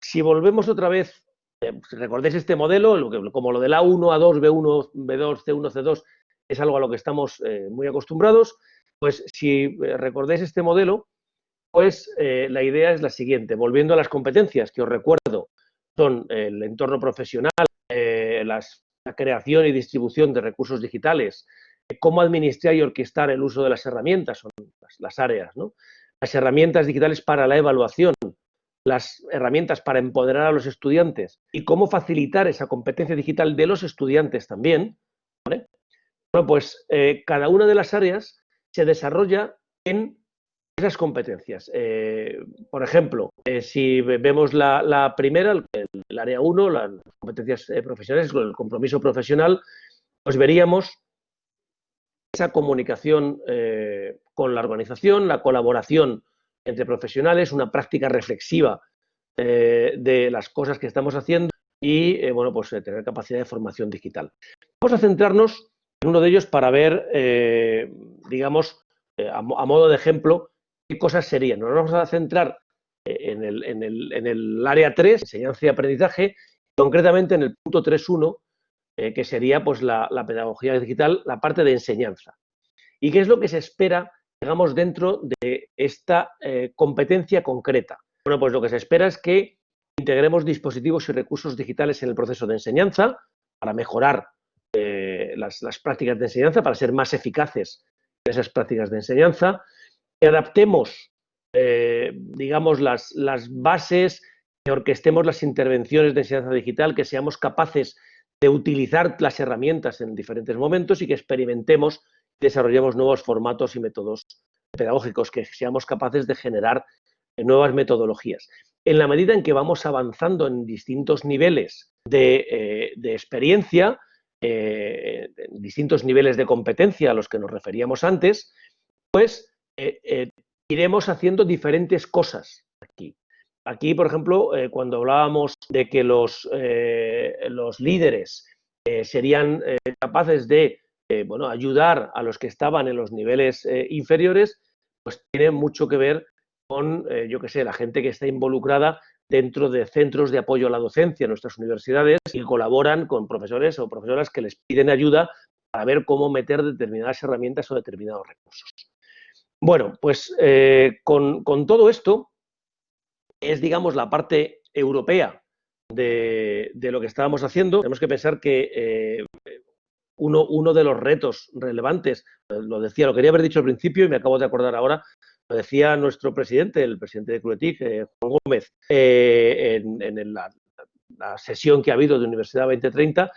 Si volvemos otra vez, si recordáis este modelo, como lo del A1, A2, B1, B2, C1, C2, es algo a lo que estamos muy acostumbrados, pues si recordáis este modelo, pues la idea es la siguiente. Volviendo a las competencias, que os recuerdo, son el entorno profesional, la creación y distribución de recursos digitales, cómo administrar y orquestar el uso de las herramientas, son las áreas, ¿no? Las herramientas digitales para la evaluación, las herramientas para empoderar a los estudiantes y cómo facilitar esa competencia digital de los estudiantes también, ¿vale? Bueno, pues cada una de las áreas se desarrolla en esas competencias. Por ejemplo, si vemos la primera, el área 1, las competencias profesionales, el compromiso profesional, pues veríamos esa comunicación con la organización, la colaboración entre profesionales, una práctica reflexiva de las cosas que estamos haciendo y, bueno, pues tener capacidad de formación digital. Vamos a centrarnos en uno de ellos para ver, digamos, a modo de ejemplo, qué cosas serían. Nos vamos a centrar en el área 3, enseñanza y aprendizaje, concretamente en el punto 3.1, que sería pues la pedagogía digital, la parte de enseñanza. ¿Y qué es lo que se espera, digamos, dentro de esta competencia concreta? Bueno, pues lo que se espera es que integremos dispositivos y recursos digitales en el proceso de enseñanza para mejorar las prácticas de enseñanza, para ser más eficaces en esas prácticas de enseñanza, que adaptemos, digamos, las bases, que orquestemos las intervenciones de enseñanza digital, que seamos capaces de utilizar las herramientas en diferentes momentos y que experimentemos y desarrollemos nuevos formatos y métodos pedagógicos, que seamos capaces de generar nuevas metodologías. En la medida en que vamos avanzando en distintos niveles de experiencia, distintos niveles de competencia a los que nos referíamos antes, pues iremos haciendo diferentes cosas aquí. Aquí, por ejemplo, cuando hablábamos de que los líderes serían capaces de bueno, ayudar a los que estaban en los niveles inferiores, pues tiene mucho que ver con, yo qué sé, la gente que está involucrada dentro de centros de apoyo a la docencia en nuestras universidades y colaboran con profesores o profesoras que les piden ayuda para ver cómo meter determinadas herramientas o determinados recursos. Bueno, pues con todo esto es, digamos, la parte europea de lo que estábamos haciendo. Tenemos que pensar que uno de los retos relevantes, lo quería haber dicho al principio y me acabo de acordar ahora, lo decía nuestro presidente, el presidente de CRUETIC, Juan Gómez, en la sesión que ha habido de Universidad 2030,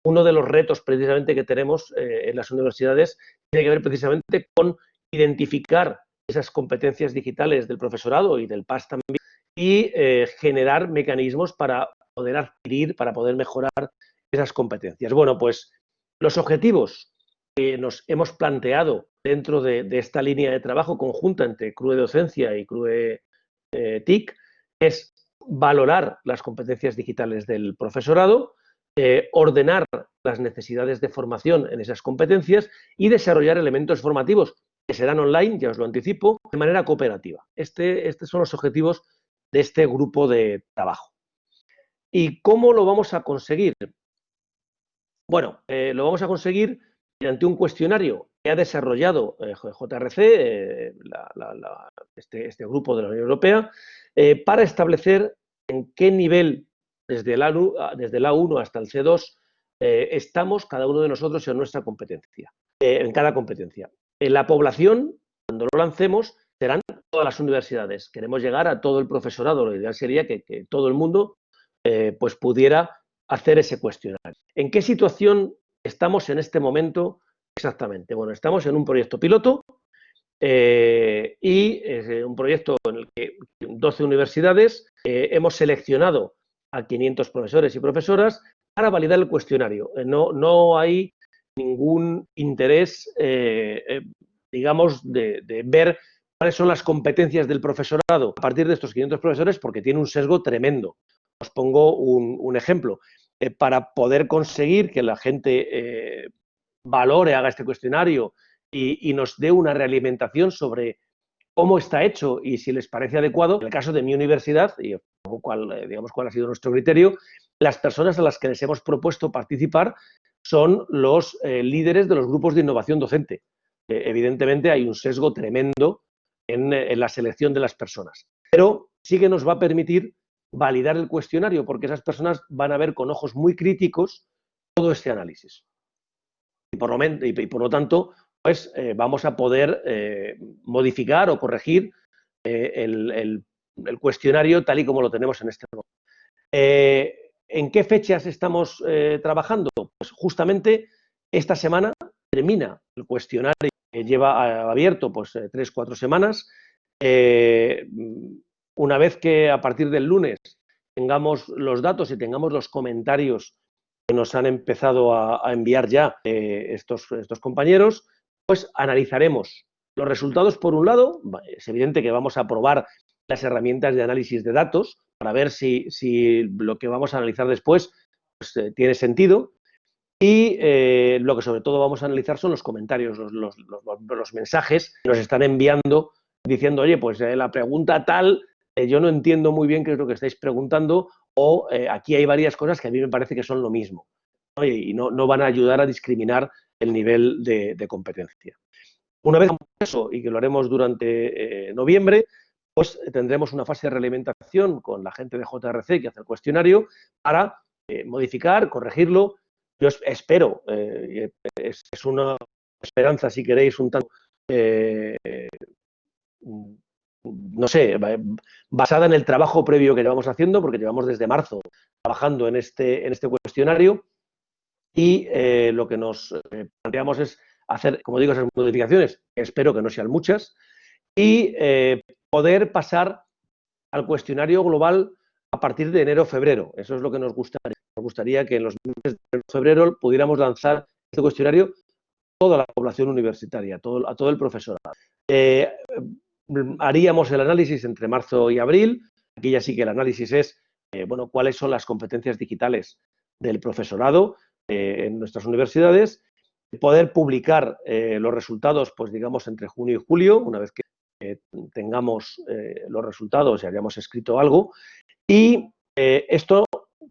uno de los retos precisamente que tenemos en las universidades tiene que ver precisamente con identificar esas competencias digitales del profesorado y del PAS también y generar mecanismos para poder adquirir, para poder mejorar esas competencias. Bueno, pues los objetivos que nos hemos planteado dentro de esta línea de trabajo conjunta entre CRUE Docencia y CRUE TIC es valorar las competencias digitales del profesorado, ordenar las necesidades de formación en esas competencias y desarrollar elementos formativos que serán online, ya os lo anticipo, de manera cooperativa. Estos son los objetivos de este grupo de trabajo. ¿Y cómo lo vamos a conseguir? Bueno, lo vamos a conseguir mediante un cuestionario que ha desarrollado JRC, este grupo de la Unión Europea, para establecer en qué nivel, desde el A1 hasta el C2, estamos cada uno de nosotros en nuestra competencia, en cada competencia. En la población, cuando lo lancemos, serán todas las universidades. Queremos llegar a todo el profesorado. Lo ideal sería que todo el mundo pues pudiera hacer ese cuestionario. ¿En qué situación estamos en este momento exactamente? Bueno, estamos en un proyecto piloto y un proyecto en el que 12 universidades hemos seleccionado a 500 profesores y profesoras para validar el cuestionario. No hay ningún interés, digamos, de ver cuáles son las competencias del profesorado a partir de estos 500 profesores, porque tiene un sesgo tremendo. Os pongo un ejemplo. Para poder conseguir que la gente valore, haga este cuestionario y nos dé una realimentación sobre cómo está hecho y si les parece adecuado, en el caso de mi universidad, y digamos cuál ha sido nuestro criterio, las personas a las que les hemos propuesto participar son los líderes de los grupos de innovación docente. Evidentemente hay un sesgo tremendo en la selección de las personas, pero sí que nos va a permitir validar el cuestionario, porque esas personas van a ver con ojos muy críticos todo este análisis. Y por lo tanto, pues vamos a poder modificar o corregir el cuestionario tal y como lo tenemos en este momento. ¿En qué fechas estamos trabajando? Pues justamente esta semana termina el cuestionario que lleva abierto pues 3-4 semanas. Una vez que a partir del lunes tengamos los datos y tengamos los comentarios que nos han empezado a enviar ya estos compañeros, pues analizaremos los resultados por un lado. Es evidente que vamos a probar las herramientas de análisis de datos para ver si lo que vamos a analizar después pues, tiene sentido. Y lo que sobre todo vamos a analizar son los comentarios, los mensajes que nos están enviando diciendo, oye, pues la pregunta tal, yo no entiendo muy bien qué es lo que estáis preguntando, o aquí hay varias cosas que a mí me parece que son lo mismo, ¿no? Y no van a ayudar a discriminar el nivel de competencia. Una vez eso, y que lo haremos durante noviembre, pues tendremos una fase de realimentación con la gente de JRC que hace el cuestionario para modificar, corregirlo. Yo espero, es una esperanza, si queréis, un tanto, no sé, basada en el trabajo previo que llevamos haciendo, porque llevamos desde marzo trabajando en este cuestionario y lo que nos planteamos es hacer, como digo, esas modificaciones, espero que no sean muchas, y poder pasar al cuestionario global a partir de enero-febrero. Eso es lo que nos gustaría. Nos gustaría que en los meses de febrero pudiéramos lanzar este cuestionario a toda la población universitaria, a todo el profesorado. Haríamos el análisis entre marzo y abril. Aquí ya sí que el análisis es, bueno, cuáles son las competencias digitales del profesorado en nuestras universidades. Poder publicar los resultados, pues digamos, entre junio y julio, una vez que tengamos los resultados y hayamos escrito algo. Y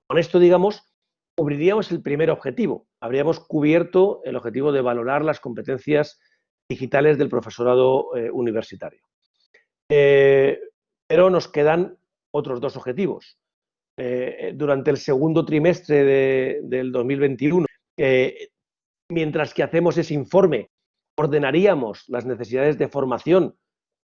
con esto, digamos, cubriríamos el primer objetivo. Habríamos cubierto el objetivo de valorar las competencias digitales del profesorado universitario. Pero nos quedan otros dos objetivos. Durante el segundo trimestre del 2021, mientras que hacemos ese informe, ordenaríamos las necesidades de formación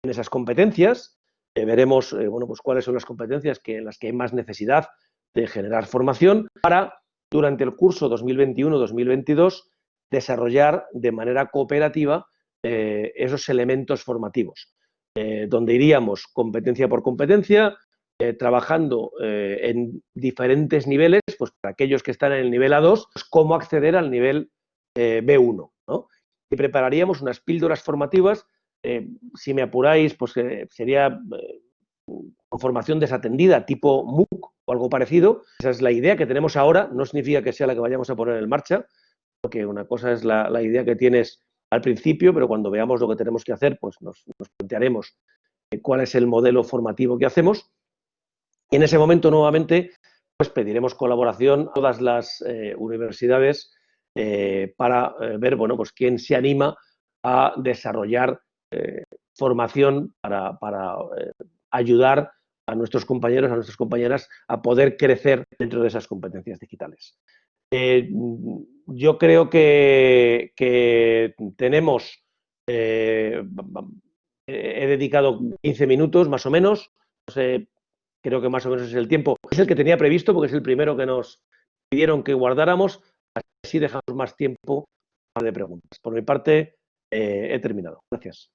en esas competencias. Veremos bueno, pues cuáles son las competencias en las que hay más necesidad de generar formación para, durante el curso 2021-2022, desarrollar de manera cooperativa esos elementos formativos, donde iríamos competencia por competencia, trabajando en diferentes niveles, pues para aquellos que están en el nivel A2, pues cómo acceder al nivel B1, ¿no? Y prepararíamos unas píldoras formativas, si me apuráis, pues sería con formación desatendida, tipo MOOC o algo parecido. Esa es la idea que tenemos ahora, no significa que sea la que vayamos a poner en marcha, porque una cosa es la idea que tienes al principio, pero cuando veamos lo que tenemos que hacer, pues nos plantearemos cuál es el modelo formativo que hacemos. Y en ese momento, nuevamente, pues pediremos colaboración a todas las universidades para ver, bueno, pues quién se anima a desarrollar formación para ayudar a nuestros compañeros, a nuestras compañeras a poder crecer dentro de esas competencias digitales. Yo creo que tenemos, he dedicado 15 minutos más o menos, no sé, creo que más o menos es el tiempo, es el que tenía previsto porque es el primero que nos pidieron que guardáramos, así dejamos más tiempo de preguntas. Por mi parte, he terminado. Gracias.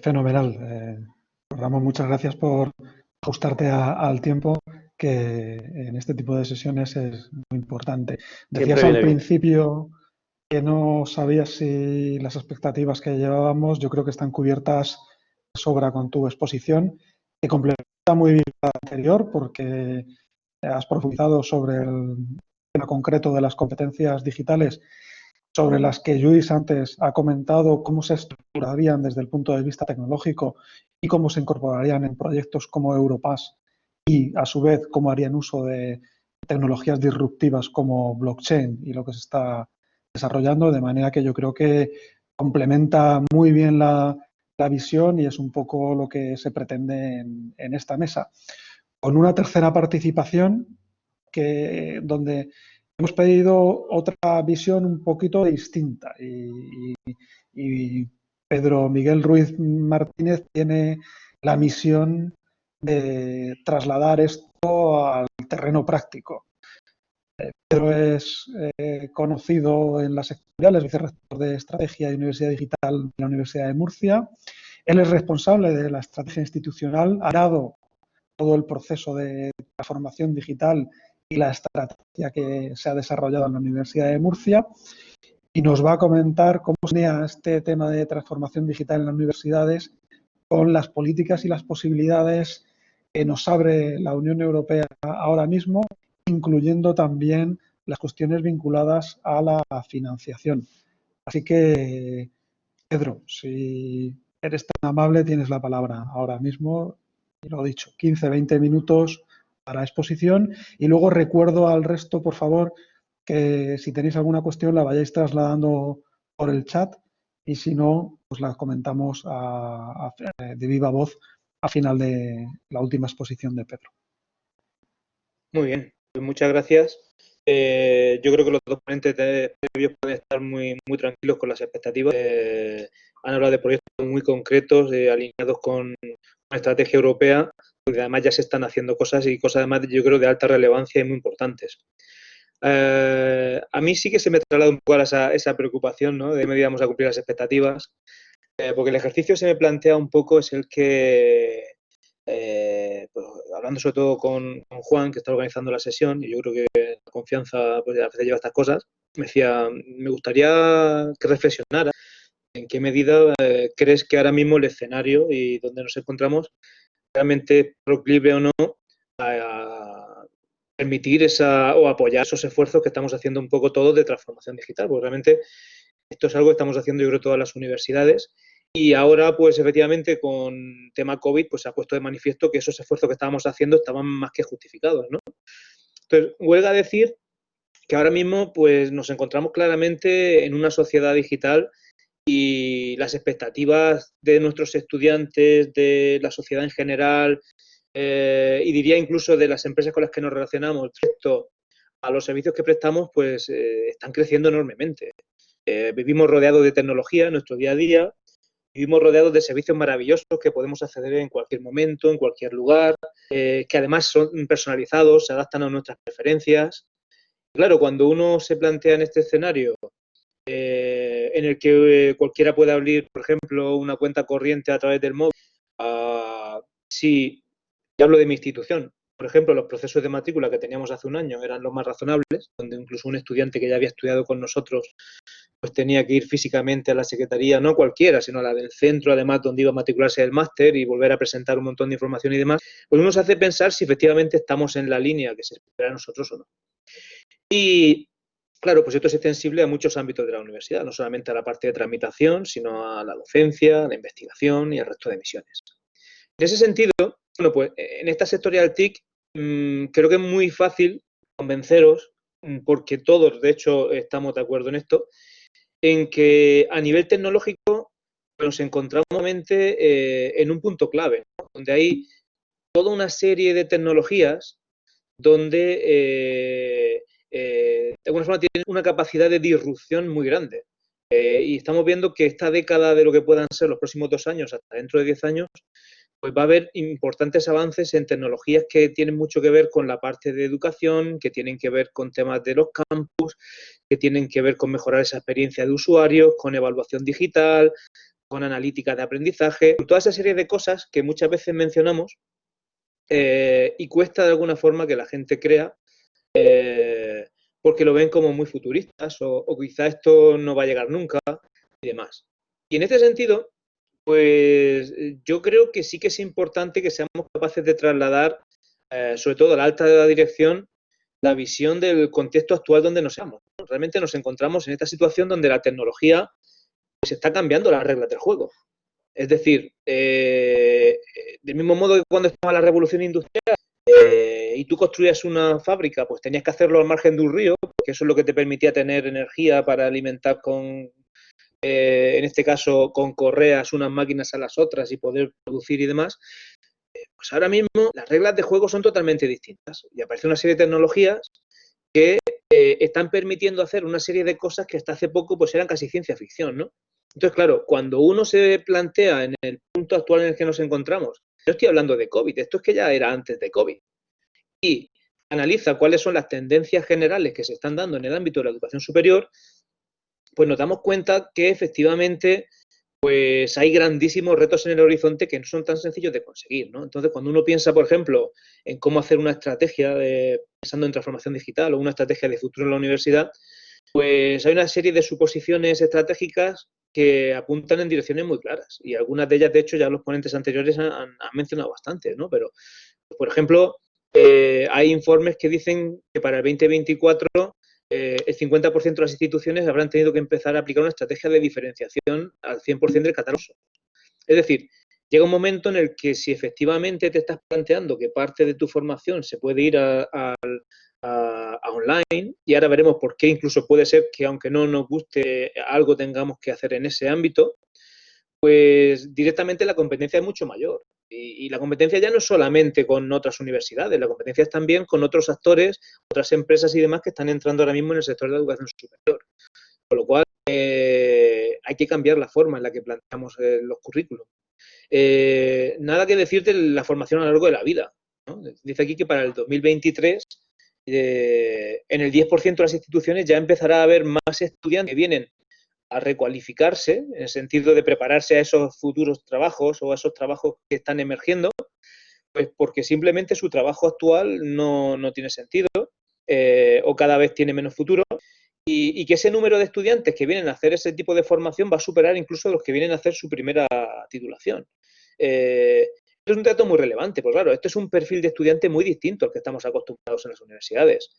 Fenomenal. Ramón, muchas gracias por ajustarte al tiempo, que en este tipo de sesiones es muy importante. Decías al principio que no sabías si las expectativas que llevábamos, yo creo que están cubiertas de sobra con tu exposición, que complementa muy bien la anterior porque has profundizado sobre el tema concreto de las competencias digitales, sobre las que Lluís antes ha comentado cómo se estructurarían desde el punto de vista tecnológico y cómo se incorporarían en proyectos como Europass y, a su vez, cómo harían uso de tecnologías disruptivas como blockchain y lo que se está desarrollando, de manera que yo creo que complementa muy bien la visión y es un poco lo que se pretende en esta mesa. Con una tercera participación donde hemos pedido otra visión un poquito distinta y Pedro Miguel Ruiz Martínez tiene la misión de trasladar esto al terreno práctico. Pedro es conocido en las sectoriales, vicerrector de Estrategia y Universidad Digital de la Universidad de Murcia. Él es responsable de la estrategia institucional, ha dado todo el proceso de transformación digital y la estrategia que se ha desarrollado en la Universidad de Murcia y nos va a comentar cómo se unía este tema de transformación digital en las universidades con las políticas y las posibilidades que nos abre la Unión Europea ahora mismo, incluyendo también las cuestiones vinculadas a la financiación. Así que, Pedro, si eres tan amable, tienes la palabra ahora mismo. Lo dicho, 15-20 minutos para exposición y luego recuerdo al resto, por favor, que si tenéis alguna cuestión la vayáis trasladando por el chat y si no, pues la comentamos de viva voz a final de la última exposición de Pedro. Muy bien, pues muchas gracias. Yo creo que los dos ponentes previos pueden estar muy tranquilos con las expectativas. Han hablado de proyectos muy concretos, alineados con una estrategia europea, porque además ya se están haciendo cosas y cosas además yo creo de alta relevancia y muy importantes. A mí sí que se me traslada un poco a esa preocupación, ¿no? De medida vamos a cumplir las expectativas, porque el ejercicio se me plantea un poco es el que, pues, hablando sobre todo con Juan, que está organizando la sesión, y yo creo que la confianza pues, a veces lleva estas cosas, me decía, me gustaría que reflexionara en qué medida crees que ahora mismo el escenario y donde nos encontramos realmente es proclive o no a permitir o apoyar esos esfuerzos que estamos haciendo un poco todos de transformación digital, porque realmente esto es algo que estamos haciendo yo creo todas las universidades y ahora pues efectivamente con tema COVID pues se ha puesto de manifiesto que esos esfuerzos que estábamos haciendo estaban más que justificados, ¿no? Entonces, huelga decir que ahora mismo pues nos encontramos claramente en una sociedad digital y las expectativas de nuestros estudiantes, de la sociedad en general y diría incluso de las empresas con las que nos relacionamos respecto a los servicios que prestamos, pues están creciendo enormemente. Vivimos rodeados de tecnología en nuestro día a día, vivimos rodeados de servicios maravillosos que podemos acceder en cualquier momento, en cualquier lugar, que además son personalizados, se adaptan a nuestras preferencias. Claro, cuando uno se plantea en este escenario en el que cualquiera puede abrir, por ejemplo, una cuenta corriente a través del móvil, si yo hablo de mi institución, por ejemplo, los procesos de matrícula que teníamos hace un año eran los más razonables, donde incluso un estudiante que ya había estudiado con nosotros pues tenía que ir físicamente a la secretaría, no cualquiera, sino a la del centro, además, donde iba a matricularse el máster y volver a presentar un montón de información y demás, pues uno se hace pensar si efectivamente estamos en la línea que se espera de nosotros o no. Y claro, pues esto es extensible a muchos ámbitos de la universidad, no solamente a la parte de tramitación, sino a la docencia, a la investigación y al resto de misiones. En ese sentido, bueno, pues en esta sectorial TIC creo que es muy fácil convenceros, porque todos, de hecho, estamos de acuerdo en esto, en que a nivel tecnológico nos encontramos en un punto clave, ¿no? Donde hay toda una serie de tecnologías donde de alguna forma tienen una capacidad de disrupción muy grande. Y estamos viendo que esta década de lo que puedan ser los próximos 2 años hasta dentro de 10 años, pues va a haber importantes avances en tecnologías que tienen mucho que ver con la parte de educación, que tienen que ver con temas de los campus, que tienen que ver con mejorar esa experiencia de usuarios, con evaluación digital, con analítica de aprendizaje, con toda esa serie de cosas que muchas veces mencionamos y cuesta de alguna forma que la gente crea porque lo ven como muy futuristas o quizá esto no va a llegar nunca y demás. Y en este sentido, pues yo creo que sí que es importante que seamos capaces de trasladar, sobre todo a la alta de la dirección, la visión del contexto actual donde nos estamos. Realmente nos encontramos en esta situación donde la tecnología pues, está cambiando las reglas del juego. Es decir, del mismo modo que cuando estaba la revolución industrial y tú construías una fábrica, pues tenías que hacerlo al margen de un río, porque eso es lo que te permitía tener energía para alimentar con, en este caso, con correas unas máquinas a las otras y poder producir y demás. Pues ahora mismo las reglas de juego son totalmente distintas y aparece una serie de tecnologías que están permitiendo hacer una serie de cosas que hasta hace poco pues eran casi ciencia ficción, ¿no? Entonces, claro, cuando uno se plantea en el punto actual en el que nos encontramos, no estoy hablando de COVID, esto es que ya era antes de COVID, y analiza cuáles son las tendencias generales que se están dando en el ámbito de la educación superior, pues nos damos cuenta que efectivamente pues hay grandísimos retos en el horizonte que no son tan sencillos de conseguir, ¿no? Entonces, cuando uno piensa, por ejemplo, en cómo hacer una estrategia pensando en transformación digital o una estrategia de futuro en la universidad, pues hay una serie de suposiciones estratégicas que apuntan en direcciones muy claras y algunas de ellas, de hecho, ya los ponentes anteriores han mencionado bastante, ¿no? Pero, por ejemplo, hay informes que dicen que para el 2024 el 50% de las instituciones habrán tenido que empezar a aplicar una estrategia de diferenciación al 100% del catálogo. Es decir, llega un momento en el que si efectivamente te estás planteando que parte de tu formación se puede ir a online, y ahora veremos por qué incluso puede ser que aunque no nos guste algo tengamos que hacer en ese ámbito, pues directamente la competencia es mucho mayor. Y la competencia ya no es solamente con otras universidades, la competencia es también con otros actores, otras empresas y demás que están entrando ahora mismo en el sector de la educación superior. Con lo cual, hay que cambiar la forma en la que planteamos los currículos. Nada que decirte la formación a lo largo de la vida, ¿no? Dice aquí que para el 2023, en el 10% de las instituciones ya empezará a haber más estudiantes que vienen a recualificarse, en el sentido de prepararse a esos futuros trabajos o a esos trabajos que están emergiendo, pues porque simplemente su trabajo actual no tiene sentido o cada vez tiene menos futuro y que ese número de estudiantes que vienen a hacer ese tipo de formación va a superar incluso a los que vienen a hacer su primera titulación. Esto es un dato muy relevante, pues claro, esto es un perfil de estudiante muy distinto al que estamos acostumbrados en las universidades.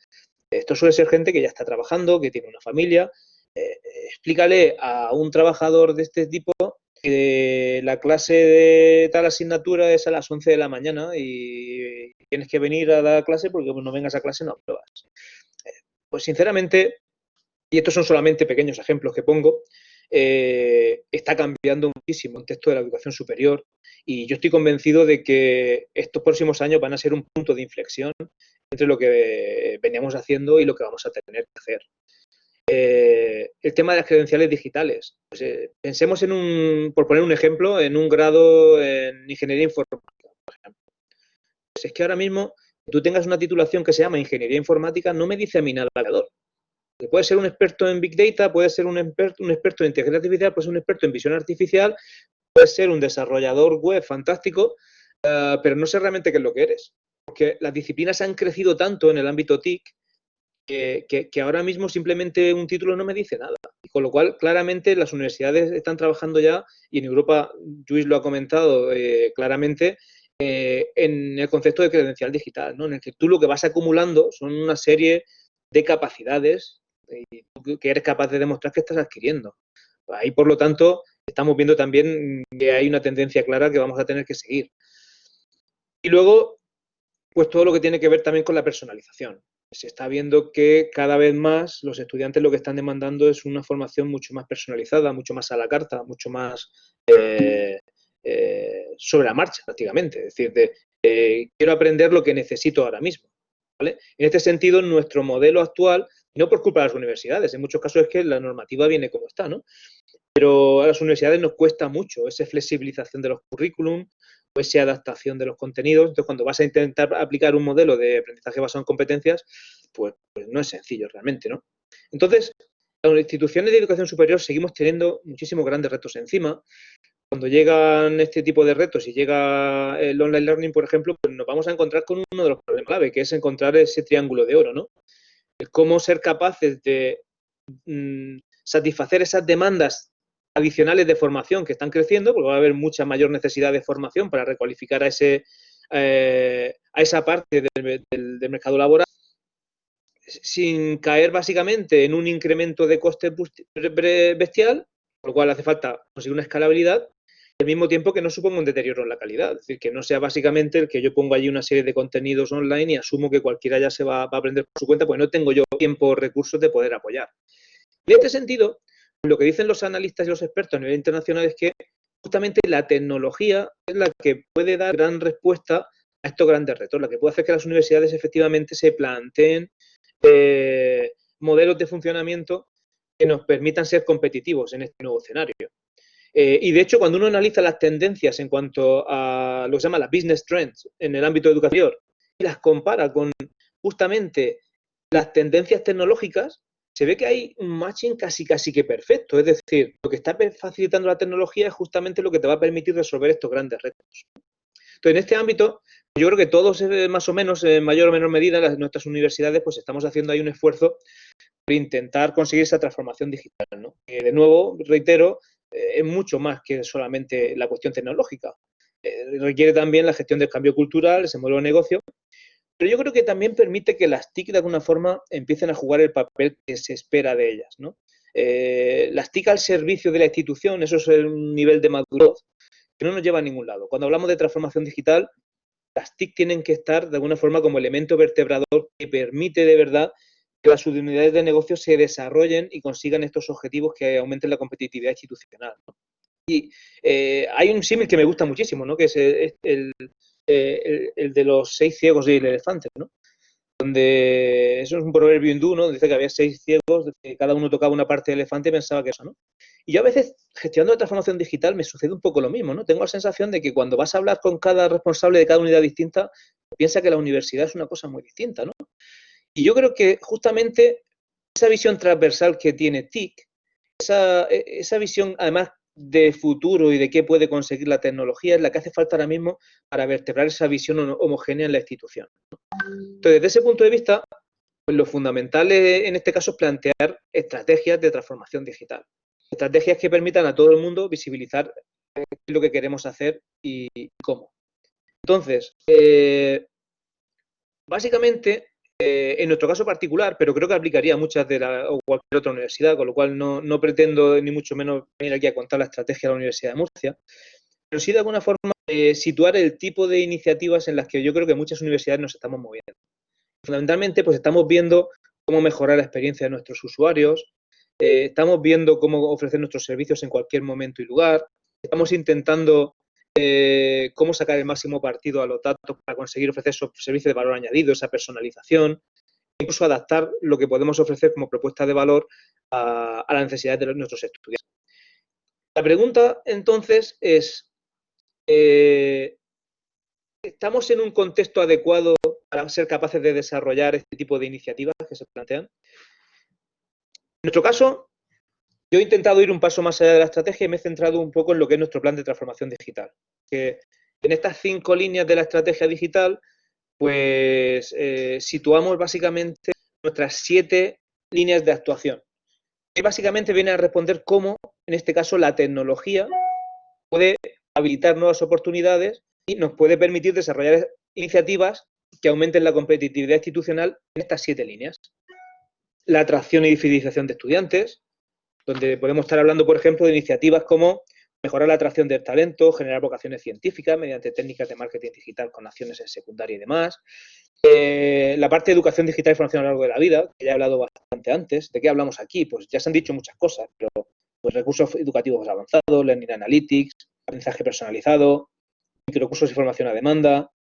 Esto suele ser gente que ya está trabajando, que tiene una familia. Explícale a un trabajador de este tipo que la clase de tal asignatura es a las 11 de la mañana y tienes que venir a dar clase porque no vengas a clase no apruebas. Pues sinceramente, y estos son solamente pequeños ejemplos que pongo, está cambiando muchísimo el contexto de la educación superior y yo estoy convencido de que estos próximos años van a ser un punto de inflexión entre lo que veníamos haciendo y lo que vamos a tener que hacer. el tema de las credenciales digitales. Pues, pensemos por poner un ejemplo, en un grado en ingeniería informática, por ejemplo. Pues es que ahora mismo, que tú tengas una titulación que se llama ingeniería informática, no me dice a mí nada el creador. Puede ser un experto en Big Data, puede ser un experto en inteligencia artificial, puede ser un experto en visión artificial, puede ser un desarrollador web fantástico, pero no sé realmente qué es lo que eres. Porque las disciplinas han crecido tanto en el ámbito TIC que ahora mismo simplemente un título no me dice nada. Con lo cual, claramente, las universidades están trabajando ya, y en Europa, Lluís lo ha comentado claramente, en el concepto de credencial digital, ¿no? En el que tú lo que vas acumulando son una serie de capacidades y tú que eres capaz de demostrar que estás adquiriendo. Ahí, por lo tanto, estamos viendo también que hay una tendencia clara que vamos a tener que seguir. Y luego, pues todo lo que tiene que ver también con la personalización. Se está viendo que cada vez más los estudiantes lo que están demandando es una formación mucho más personalizada, mucho más a la carta, mucho más sobre la marcha prácticamente. Es decir, quiero aprender lo que necesito ahora mismo. ¿Vale? En este sentido, nuestro modelo actual, no por culpa de las universidades, en muchos casos es que la normativa viene como está, ¿no? Pero a las universidades nos cuesta mucho esa flexibilización de los currículum o esa adaptación de los contenidos. Entonces, cuando vas a intentar aplicar un modelo de aprendizaje basado en competencias, pues no es sencillo realmente, ¿no? Entonces, las instituciones de educación superior seguimos teniendo muchísimos grandes retos encima. Cuando llegan este tipo de retos y llega el online learning, por ejemplo, pues nos vamos a encontrar con uno de los problemas clave, que es encontrar ese triángulo de oro, ¿no? El cómo ser capaces de satisfacer esas demandas adicionales de formación que están creciendo, porque va a haber mucha mayor necesidad de formación para recualificar a esa parte del mercado laboral, sin caer básicamente en un incremento de coste bestial, por lo cual hace falta conseguir una escalabilidad, al mismo tiempo que no suponga un deterioro en la calidad. Es decir, que no sea básicamente el que yo pongo allí una serie de contenidos online y asumo que cualquiera ya se va a aprender por su cuenta, porque no tengo yo tiempo o recursos de poder apoyar. En este sentido, lo que dicen los analistas y los expertos a nivel internacional es que justamente la tecnología es la que puede dar gran respuesta a estos grandes retos, la que puede hacer que las universidades efectivamente se planteen modelos de funcionamiento que nos permitan ser competitivos en este nuevo escenario. Y de hecho, cuando uno analiza las tendencias en cuanto a lo que se llama las business trends en el ámbito educativo y las compara con justamente las tendencias tecnológicas, se ve que hay un matching casi que perfecto. Es decir, lo que está facilitando la tecnología es justamente lo que te va a permitir resolver estos grandes retos. Entonces, en este ámbito, yo creo que todos, más o menos, en mayor o menor medida, nuestras universidades, pues estamos haciendo ahí un esfuerzo por intentar conseguir esa transformación digital, ¿no? Que, de nuevo, reitero, es mucho más que solamente la cuestión tecnológica. Requiere también la gestión del cambio cultural, ese modelo de negocio, pero yo creo que también permite que las TIC de alguna forma empiecen a jugar el papel que se espera de ellas, ¿no? Las TIC al servicio de la institución, eso es un nivel de madurez que no nos lleva a ningún lado. Cuando hablamos de transformación digital, las TIC tienen que estar de alguna forma como elemento vertebrador que permite de verdad que las unidades de negocio se desarrollen y consigan estos objetivos que aumenten la competitividad institucional, ¿no? Y hay un símil que me gusta muchísimo, ¿no? Que es el de los 6 ciegos y el elefante, ¿no? Donde eso es un proverbio hindú, ¿no? Dice que había 6 ciegos, que cada uno tocaba una parte del elefante y pensaba que eso, ¿no? Y yo a veces, gestionando la transformación digital, me sucede un poco lo mismo, ¿no? Tengo la sensación de que cuando vas a hablar con cada responsable de cada unidad distinta, piensa que la universidad es una cosa muy distinta, ¿no? Y yo creo que justamente esa visión transversal que tiene TIC, esa visión además de futuro y de qué puede conseguir la tecnología es la que hace falta ahora mismo para vertebrar esa visión homogénea en la institución, ¿no? Entonces, desde ese punto de vista, pues lo fundamental en este caso es plantear estrategias de transformación digital. Estrategias que permitan a todo el mundo visibilizar lo que queremos hacer y cómo. Entonces, básicamente, en nuestro caso particular, pero creo que aplicaría a muchas o cualquier otra universidad, con lo cual no pretendo ni mucho menos venir aquí a contar la estrategia de la Universidad de Murcia, pero sí de alguna forma situar el tipo de iniciativas en las que yo creo que muchas universidades nos estamos moviendo. Fundamentalmente, pues estamos viendo cómo mejorar la experiencia de nuestros usuarios, estamos viendo cómo ofrecer nuestros servicios en cualquier momento y lugar, estamos intentando cómo sacar el máximo partido a los datos para conseguir ofrecer esos servicios de valor añadido, esa personalización. incluso adaptar lo que podemos ofrecer como propuesta de valor a las necesidades de nuestros estudiantes. La pregunta, entonces, es, ¿estamos en un contexto adecuado para ser capaces de desarrollar este tipo de iniciativas que se plantean? En nuestro caso, yo he intentado ir un paso más allá de la estrategia y me he centrado un poco en lo que es nuestro plan de transformación digital. Que en estas 5 líneas de la estrategia digital, pues situamos básicamente nuestras 7 líneas de actuación. Que básicamente viene a responder cómo, en este caso, la tecnología puede habilitar nuevas oportunidades y nos puede permitir desarrollar iniciativas que aumenten la competitividad institucional en estas 7 líneas. La atracción y fidelización de estudiantes, donde podemos estar hablando, por ejemplo, de iniciativas como mejorar la atracción del talento, generar vocaciones científicas mediante técnicas de marketing digital con acciones en secundaria y demás. La parte de educación digital y formación a lo largo de la vida, que ya he hablado bastante antes. ¿De qué hablamos aquí? Pues ya se han dicho muchas cosas, pero pues, recursos educativos avanzados, Learning Analytics, aprendizaje personalizado, microcursos y formación a demanda,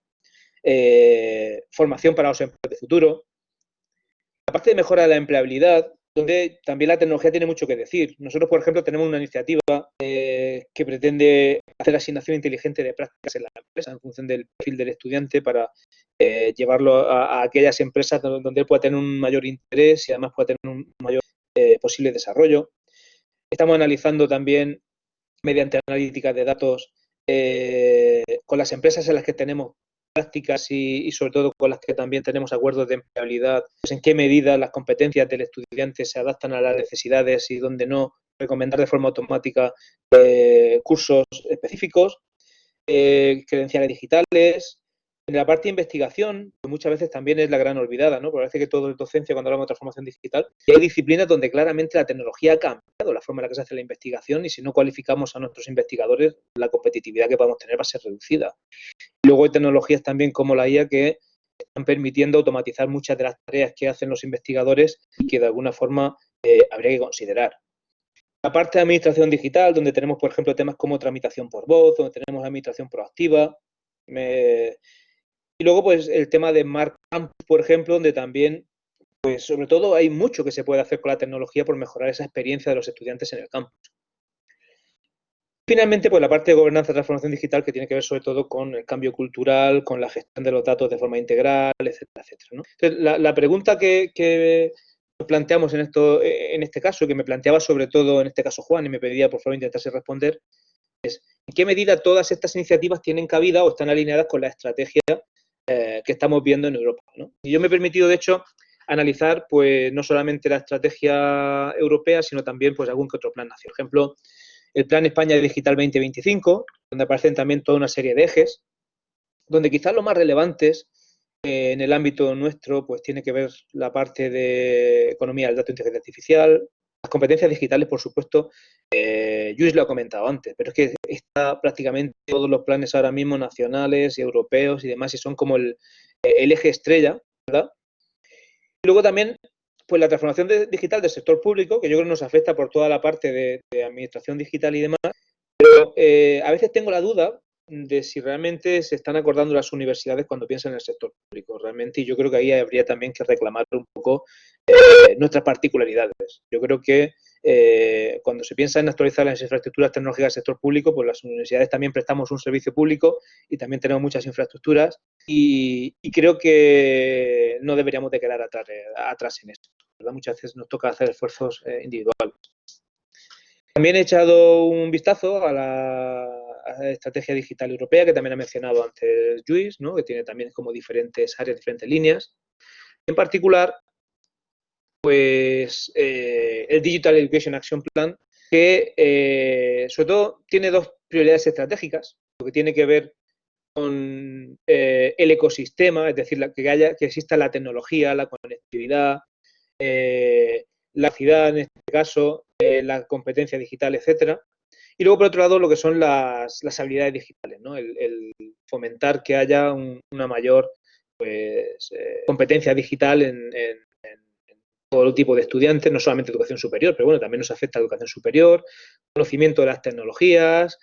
formación para los empleos de futuro. La parte de mejora de la empleabilidad, donde también la tecnología tiene mucho que decir. Nosotros, por ejemplo, tenemos una iniciativa que pretende hacer asignación inteligente de prácticas en la empresa en función del perfil del estudiante para llevarlo a aquellas empresas donde él pueda tener un mayor interés y además pueda tener un mayor posible desarrollo. Estamos analizando también, mediante analíticas de datos, con las empresas en las que tenemos prácticas y sobre todo con las que también tenemos acuerdos de empleabilidad, pues en qué medida las competencias del estudiante se adaptan a las necesidades y dónde no, recomendar de forma automática cursos específicos, credenciales digitales. En la parte de investigación, que muchas veces también es la gran olvidada, ¿no? Porque parece que todo es docencia cuando hablamos de transformación digital. Y hay disciplinas donde claramente la tecnología ha cambiado la forma en la que se hace la investigación y si no cualificamos a nuestros investigadores, la competitividad que podamos tener va a ser reducida. Luego hay tecnologías también como la IA que están permitiendo automatizar muchas de las tareas que hacen los investigadores y que de alguna forma habría que considerar. La parte de administración digital, donde tenemos, por ejemplo, temas como tramitación por voz, donde tenemos administración proactiva. Y luego, pues, el tema de Smart Campus, por ejemplo, donde también, pues, sobre todo hay mucho que se puede hacer con la tecnología por mejorar esa experiencia de los estudiantes en el campus. Finalmente, pues la parte de gobernanza y transformación digital que tiene que ver sobre todo con el cambio cultural, con la gestión de los datos de forma integral, etcétera, etcétera, ¿no? Entonces, la pregunta que nos planteamos en este caso, que me planteaba sobre todo en este caso Juan y me pedía por favor intentarse responder, es ¿en qué medida todas estas iniciativas tienen cabida o están alineadas con la estrategia que estamos viendo en Europa, ¿no? Y yo me he permitido, de hecho, analizar pues no solamente la estrategia europea, sino también pues algún que otro plan nacional. Por ejemplo, el Plan España Digital 2025, donde aparecen también toda una serie de ejes, donde quizás los más relevantes en el ámbito nuestro pues tiene que ver la parte de economía del dato e inteligencia artificial, las competencias digitales, por supuesto. Luis lo ha comentado antes, pero es que está prácticamente todos los planes ahora mismo nacionales y europeos y demás, y son como el eje estrella, ¿verdad? Y luego también pues la transformación digital del sector público, que yo creo que nos afecta por toda la parte de administración digital y demás, pero a veces tengo la duda de si realmente se están acordando las universidades cuando piensan en el sector público, realmente, y yo creo que ahí habría también que reclamar un poco nuestras particularidades. Yo creo que cuando se piensa en actualizar las infraestructuras tecnológicas del sector público, pues las universidades también prestamos un servicio público y también tenemos muchas infraestructuras y creo que no deberíamos de quedar atrás en esto, ¿verdad? Muchas veces nos toca hacer esfuerzos individuales. También he echado un vistazo a la estrategia digital europea, que también ha mencionado antes Luis, ¿no? Que tiene también como diferentes áreas, diferentes líneas. En particular, pues el Digital Education Action Plan, que sobre todo tiene 2 prioridades estratégicas, lo que tiene que ver con el ecosistema, es decir, que exista la tecnología, la conectividad, la ciudad en este caso, la competencia digital, etcétera. Y luego, por otro lado, lo que son las habilidades digitales, ¿no? El fomentar que haya una mayor pues, competencia digital en todo tipo de estudiantes, no solamente educación superior, pero bueno, también nos afecta a educación superior, conocimiento de las tecnologías,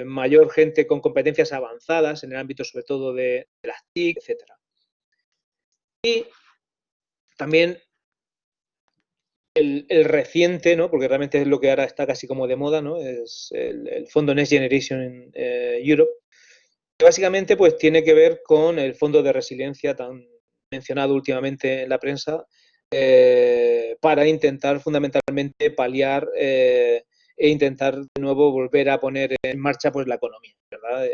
mayor gente con competencias avanzadas en el ámbito sobre todo de las TIC, etcétera. Y también el reciente, ¿no? Porque realmente es lo que ahora está casi como de moda, ¿no? Es el fondo Next Generation Europe, que básicamente pues tiene que ver con el fondo de resiliencia tan mencionado últimamente en la prensa, para intentar fundamentalmente paliar e intentar de nuevo volver a poner en marcha pues la economía, ¿verdad?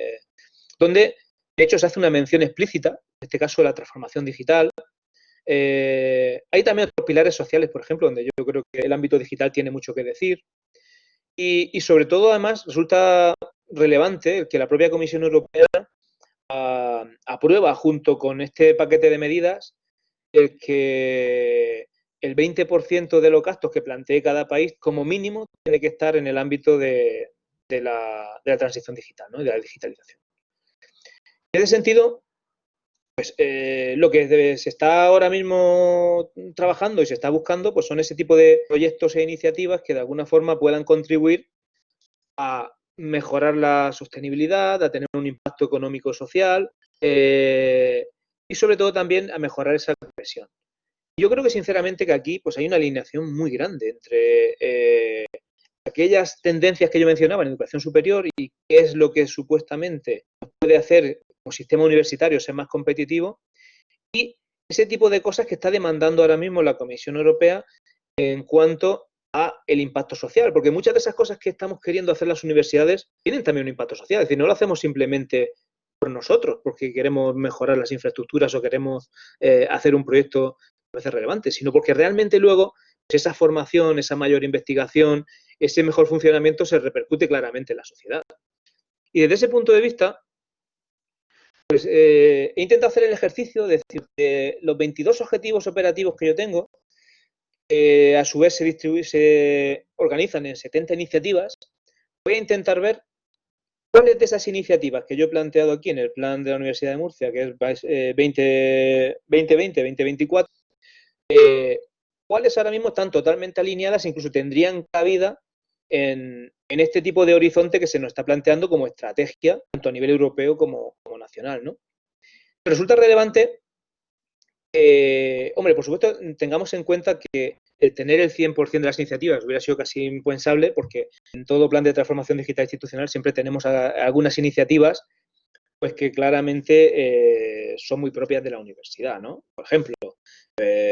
Donde de hecho se hace una mención explícita, en este caso la transformación digital. Hay también otros pilares sociales, por ejemplo, donde yo creo que el ámbito digital tiene mucho que decir. Y sobre todo, además, resulta relevante que la propia Comisión Europea aprueba, junto con este paquete de medidas, el que el 20% de los gastos que plantee cada país, como mínimo, tiene que estar en el ámbito de la transición digital, ¿no? De la digitalización. En ese sentido, pues lo que se está ahora mismo trabajando y se está buscando, pues son ese tipo de proyectos e iniciativas que de alguna forma puedan contribuir a mejorar la sostenibilidad, a tener un impacto económico-social y sobre todo también a mejorar esa cohesión. Yo creo que sinceramente que aquí pues hay una alineación muy grande entre aquellas tendencias que yo mencionaba en educación superior y qué es lo que supuestamente puede hacer como sistema universitario ser más competitivo, y ese tipo de cosas que está demandando ahora mismo la Comisión Europea en cuanto a el impacto social, porque muchas de esas cosas que estamos queriendo hacer las universidades tienen también un impacto social, es decir, no lo hacemos simplemente por nosotros, porque queremos mejorar las infraestructuras o queremos hacer un proyecto a veces relevante, sino porque realmente luego pues, esa formación, esa mayor investigación, ese mejor funcionamiento se repercute claramente en la sociedad. Y desde ese punto de vista, pues he intentado hacer el ejercicio de decir, de los 22 objetivos operativos que yo tengo, a su vez se organizan en 70 iniciativas. Voy a intentar ver cuáles de esas iniciativas que yo he planteado aquí en el plan de la Universidad de Murcia, que es 2020-2024, cuáles ahora mismo están totalmente alineadas e incluso tendrían cabida en este tipo de horizonte que se nos está planteando como estrategia, tanto a nivel europeo como nacional, ¿no? Resulta relevante, hombre, por supuesto, tengamos en cuenta que el tener el 100% de las iniciativas hubiera sido casi impensable, porque en todo plan de transformación digital institucional siempre tenemos algunas iniciativas pues que claramente son muy propias de la universidad, ¿no? Por ejemplo,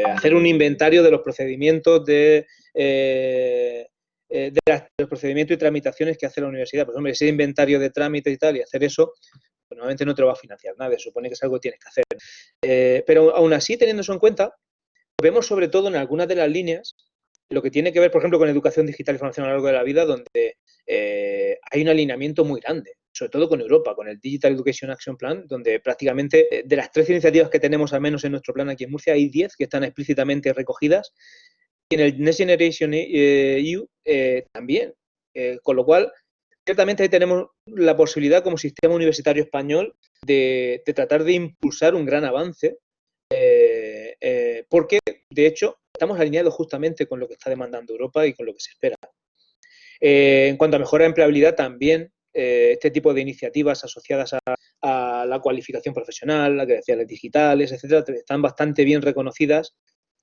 hacer un inventario de los procedimientos los procedimientos y tramitaciones que hace la universidad. Pues hombre, ese inventario de trámites y tal, y hacer eso, pues normalmente no te lo va a financiar nadie, supone que es algo que tienes que hacer. Pero aún así, teniendo eso en cuenta, vemos sobre todo en algunas de las líneas lo que tiene que ver, por ejemplo, con educación digital y formación a lo largo de la vida, donde hay un alineamiento muy grande, sobre todo con Europa, con el Digital Education Action Plan, donde prácticamente de las 13 iniciativas que tenemos al menos en nuestro plan aquí en Murcia, hay 10 que están explícitamente recogidas, y en el Next Generation EU también. Con lo cual, ciertamente ahí tenemos la posibilidad como sistema universitario español de tratar de impulsar un gran avance, porque, de hecho, estamos alineados justamente con lo que está demandando Europa y con lo que se espera. En cuanto a mejora de empleabilidad, también este tipo de iniciativas asociadas a la cualificación profesional, las credenciales digitales, etcétera, están bastante bien reconocidas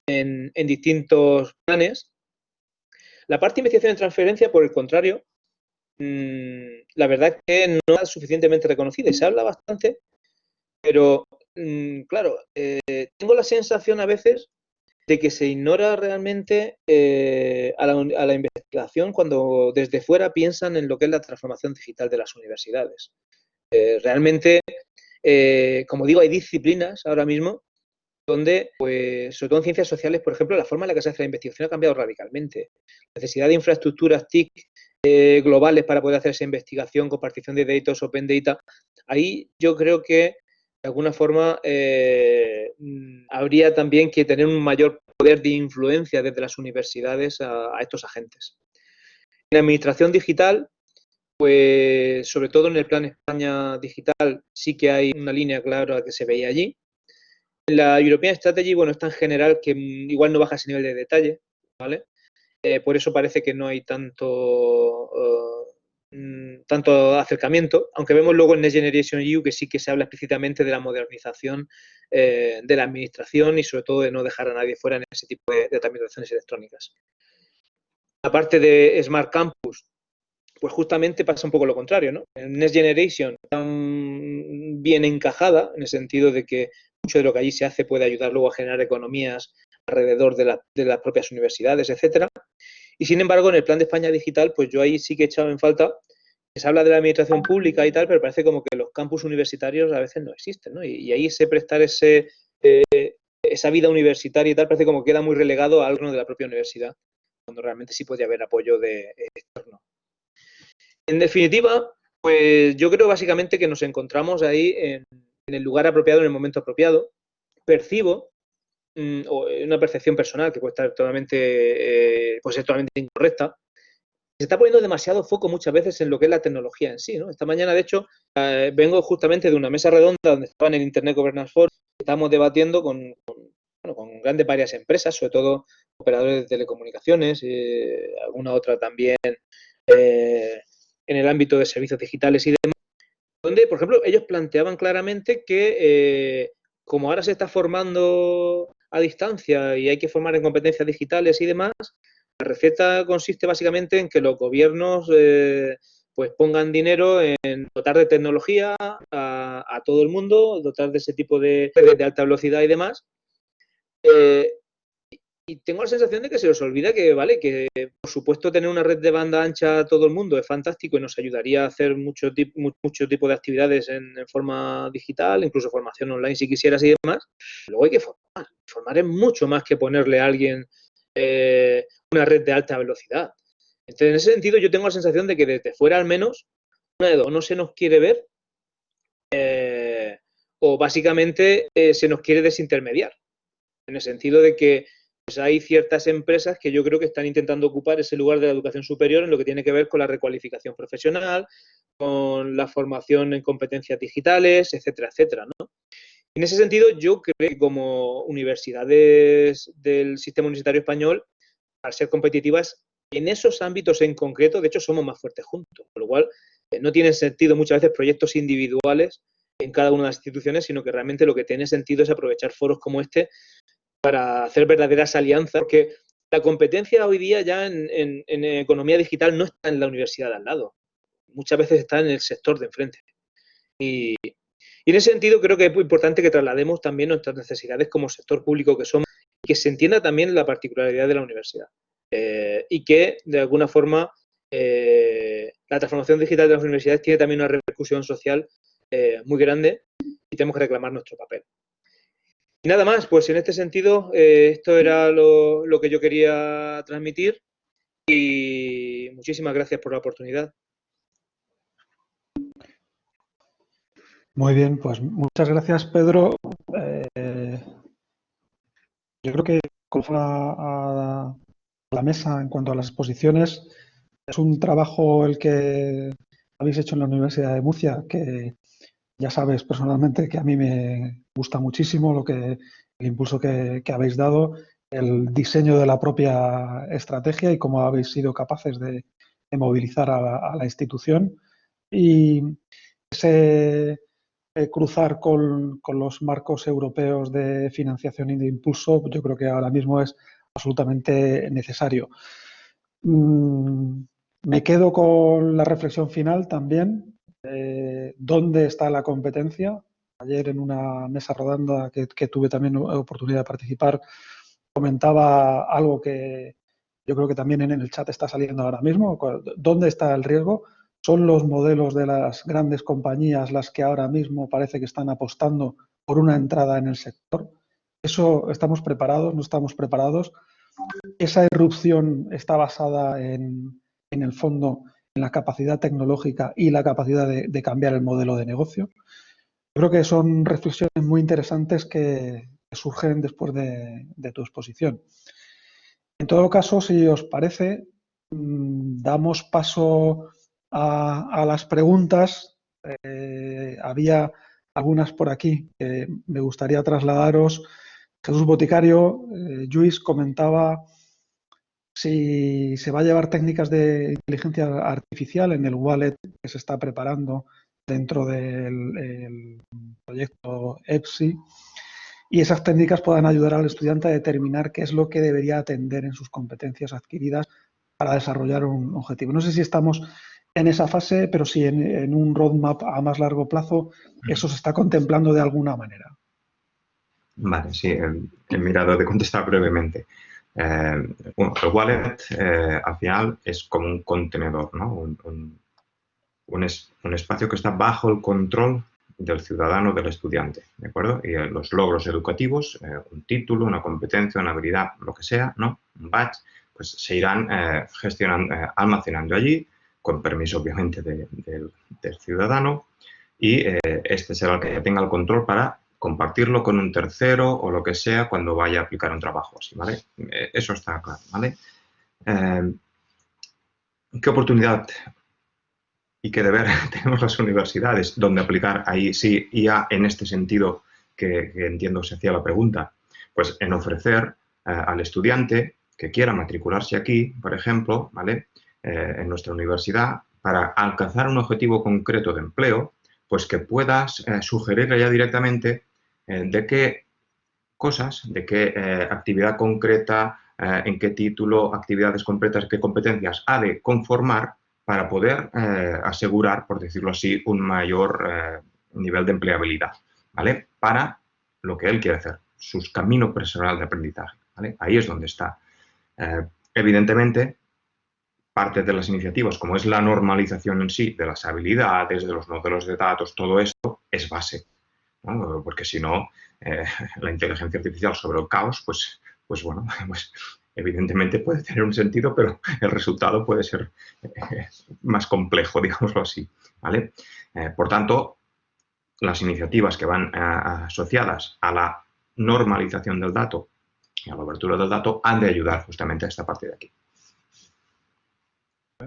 en distintos planes. La parte de investigación y transferencia, por el contrario, la verdad es que no es suficientemente reconocida y se habla bastante, pero claro, tengo la sensación a veces de que se ignora realmente a la investigación cuando desde fuera piensan en lo que es la transformación digital de las universidades. Realmente, como digo, hay disciplinas ahora mismo donde, pues, sobre todo en ciencias sociales, por ejemplo, la forma en la que se hace la investigación ha cambiado radicalmente. La necesidad de infraestructuras TIC globales para poder hacer esa investigación, compartición de datos, open data, ahí yo creo que de alguna forma habría también que tener un mayor poder de influencia desde las universidades a estos agentes. En la administración digital, pues sobre todo en el plan España Digital sí que hay una línea clara que se veía allí. En la European Strategy, bueno, es tan general que igual no baja ese nivel de detalle, ¿vale? Por eso parece que no hay tanto acercamiento, aunque vemos luego en Next Generation EU que sí que se habla explícitamente de la modernización de la administración y sobre todo de no dejar a nadie fuera en ese tipo de tramitaciones electrónicas. La parte de Smart Campus, pues justamente pasa un poco lo contrario, ¿no? En Next Generation tan bien encajada, en el sentido de que mucho de lo que allí se hace puede ayudar luego a generar economías alrededor de las propias universidades, etcétera. Y sin embargo, en el Plan de España Digital, pues yo ahí sí que he echado en falta, que se habla de la administración pública y tal, pero parece como que los campus universitarios a veces no existen, ¿no? Y ahí ese prestar esa vida universitaria y tal, parece como que queda muy relegado a algo de la propia universidad, cuando realmente sí podría haber apoyo externo. En definitiva, pues yo creo básicamente que nos encontramos ahí en el lugar apropiado, en el momento apropiado. Percibo una percepción personal que puede estar totalmente, puede ser totalmente incorrecta. Se está poniendo demasiado foco muchas veces en lo que es la tecnología en sí, ¿no? Esta mañana, de hecho, vengo justamente de una mesa redonda donde estaba en el Internet Governance Forum, estamos debatiendo con grandes varias empresas, sobre todo operadores de telecomunicaciones, alguna otra también en el ámbito de servicios digitales y demás, donde, por ejemplo, ellos planteaban claramente que como ahora se está formando a distancia y hay que formar en competencias digitales y demás, la receta consiste básicamente en que los gobiernos pues pongan dinero en dotar de tecnología a todo el mundo, dotar de ese tipo de redes de alta velocidad y demás. Y tengo la sensación de que se os olvida que, vale, que por supuesto tener una red de banda ancha a todo el mundo es fantástico y nos ayudaría a hacer mucho tipo de actividades en forma digital, incluso formación online si quisieras y demás. Luego hay que formar. Formar es mucho más que ponerle a alguien una red de alta velocidad. Entonces, en ese sentido, yo tengo la sensación de que desde fuera al menos, una de dos, no se nos quiere ver o básicamente se nos quiere desintermediar. En el sentido de que pues hay ciertas empresas que yo creo que están intentando ocupar ese lugar de la educación superior en lo que tiene que ver con la recualificación profesional, con la formación en competencias digitales, etcétera, etcétera, ¿no? En ese sentido, yo creo que como universidades del sistema universitario español, al ser competitivas, en esos ámbitos en concreto, de hecho, somos más fuertes juntos, con lo cual no tienen sentido muchas veces proyectos individuales en cada una de las instituciones, sino que realmente lo que tiene sentido es aprovechar foros como este para hacer verdaderas alianzas, porque la competencia hoy día ya en economía digital no está en la universidad de al lado, muchas veces está en el sector de enfrente. Y en ese sentido creo que es muy importante que traslademos también nuestras necesidades como sector público que somos y que se entienda también la particularidad de la universidad. Y que, de alguna forma, la transformación digital de las universidades tiene también una repercusión social muy grande y tenemos que reclamar nuestro papel. Y nada más, pues en este sentido, esto era lo que yo quería transmitir y muchísimas gracias por la oportunidad. Muy bien, pues muchas gracias, Pedro. Yo creo que con a la mesa en cuanto a las exposiciones, es un trabajo el que habéis hecho en la Universidad de Murcia, que ya sabes personalmente que a mí me gusta muchísimo el impulso que habéis dado, el diseño de la propia estrategia y cómo habéis sido capaces de movilizar a la institución. Y ese cruzar con los marcos europeos de financiación y de impulso, yo creo que ahora mismo es absolutamente necesario. Me quedo con la reflexión final también. ¿Dónde está la competencia? Ayer en una mesa rodando que tuve también oportunidad de participar, comentaba algo que yo creo que también en el chat está saliendo ahora mismo. ¿Dónde está el riesgo? ¿Son los modelos de las grandes compañías las que ahora mismo parece que están apostando por una entrada en el sector? ¿Eso estamos preparados? ¿No estamos preparados? ¿Esa irrupción está basada en el fondo en la capacidad tecnológica y la capacidad de cambiar el modelo de negocio? Yo creo que son reflexiones muy interesantes que surgen después de tu exposición. En todo caso, si os parece, damos paso a las preguntas. Había algunas por aquí que me gustaría trasladaros. Jesús Boticario, Lluís comentaba si se va a llevar técnicas de inteligencia artificial en el wallet que se está preparando dentro del proyecto EPSI, y esas técnicas puedan ayudar al estudiante a determinar qué es lo que debería atender en sus competencias adquiridas para desarrollar un objetivo. No sé si estamos en esa fase, pero sí en un roadmap a más largo plazo eso se está contemplando de alguna manera. Vale, sí, he mirado de contestar brevemente. Bueno, el wallet al final es como un contenedor, ¿no? Un espacio que está bajo el control del ciudadano, del estudiante, ¿de acuerdo? Y los logros educativos, un título, una competencia, una habilidad, lo que sea, ¿no? Un badge, pues se irán gestionando, almacenando allí, con permiso obviamente del ciudadano, y este será el que tenga el control para compartirlo con un tercero o lo que sea cuando vaya a aplicar un trabajo así, ¿vale? Eso está claro, ¿vale? ¿Qué oportunidad y qué deber tenemos las universidades donde aplicar ahí sí IA en este sentido que entiendo se hacía la pregunta? Pues en ofrecer al estudiante que quiera matricularse aquí, por ejemplo, ¿vale? En nuestra universidad, para alcanzar un objetivo concreto de empleo, pues que puedas sugerirle ya directamente de qué cosas, de qué actividad concreta, en qué título, actividades concretas, qué competencias ha de conformar para poder asegurar, por decirlo así, un mayor nivel de empleabilidad, ¿vale? Para lo que él quiere hacer, su camino personal de aprendizaje, ¿vale? Ahí es donde está. Evidentemente, parte de las iniciativas, como es la normalización en sí de las habilidades, de los modelos de datos, todo esto es base, ¿no? Porque si no, la inteligencia artificial sobre el caos, pues bueno, pues evidentemente puede tener un sentido, pero el resultado puede ser más complejo, digámoslo así, ¿vale? Por tanto, las iniciativas que van asociadas a la normalización del dato y a la apertura del dato han de ayudar justamente a esta parte de aquí.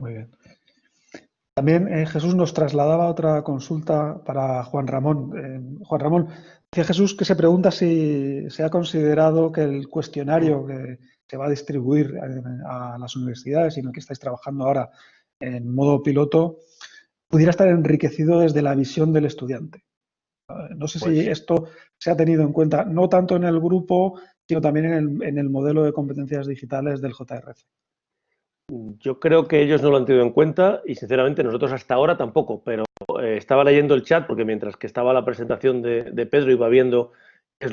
Muy bien. También Jesús nos trasladaba otra consulta para Juan Ramón. Juan Ramón, decía Jesús que se pregunta si se ha considerado que el cuestionario que se va a distribuir a las universidades y en el que estáis trabajando ahora en modo piloto pudiera estar enriquecido desde la visión del estudiante. No sé si esto se ha tenido en cuenta, no tanto en el grupo, sino también en el modelo de competencias digitales del JRC. Yo creo que ellos no lo han tenido en cuenta y sinceramente nosotros hasta ahora tampoco, pero estaba leyendo el chat porque mientras que estaba la presentación de Pedro iba viendo qué es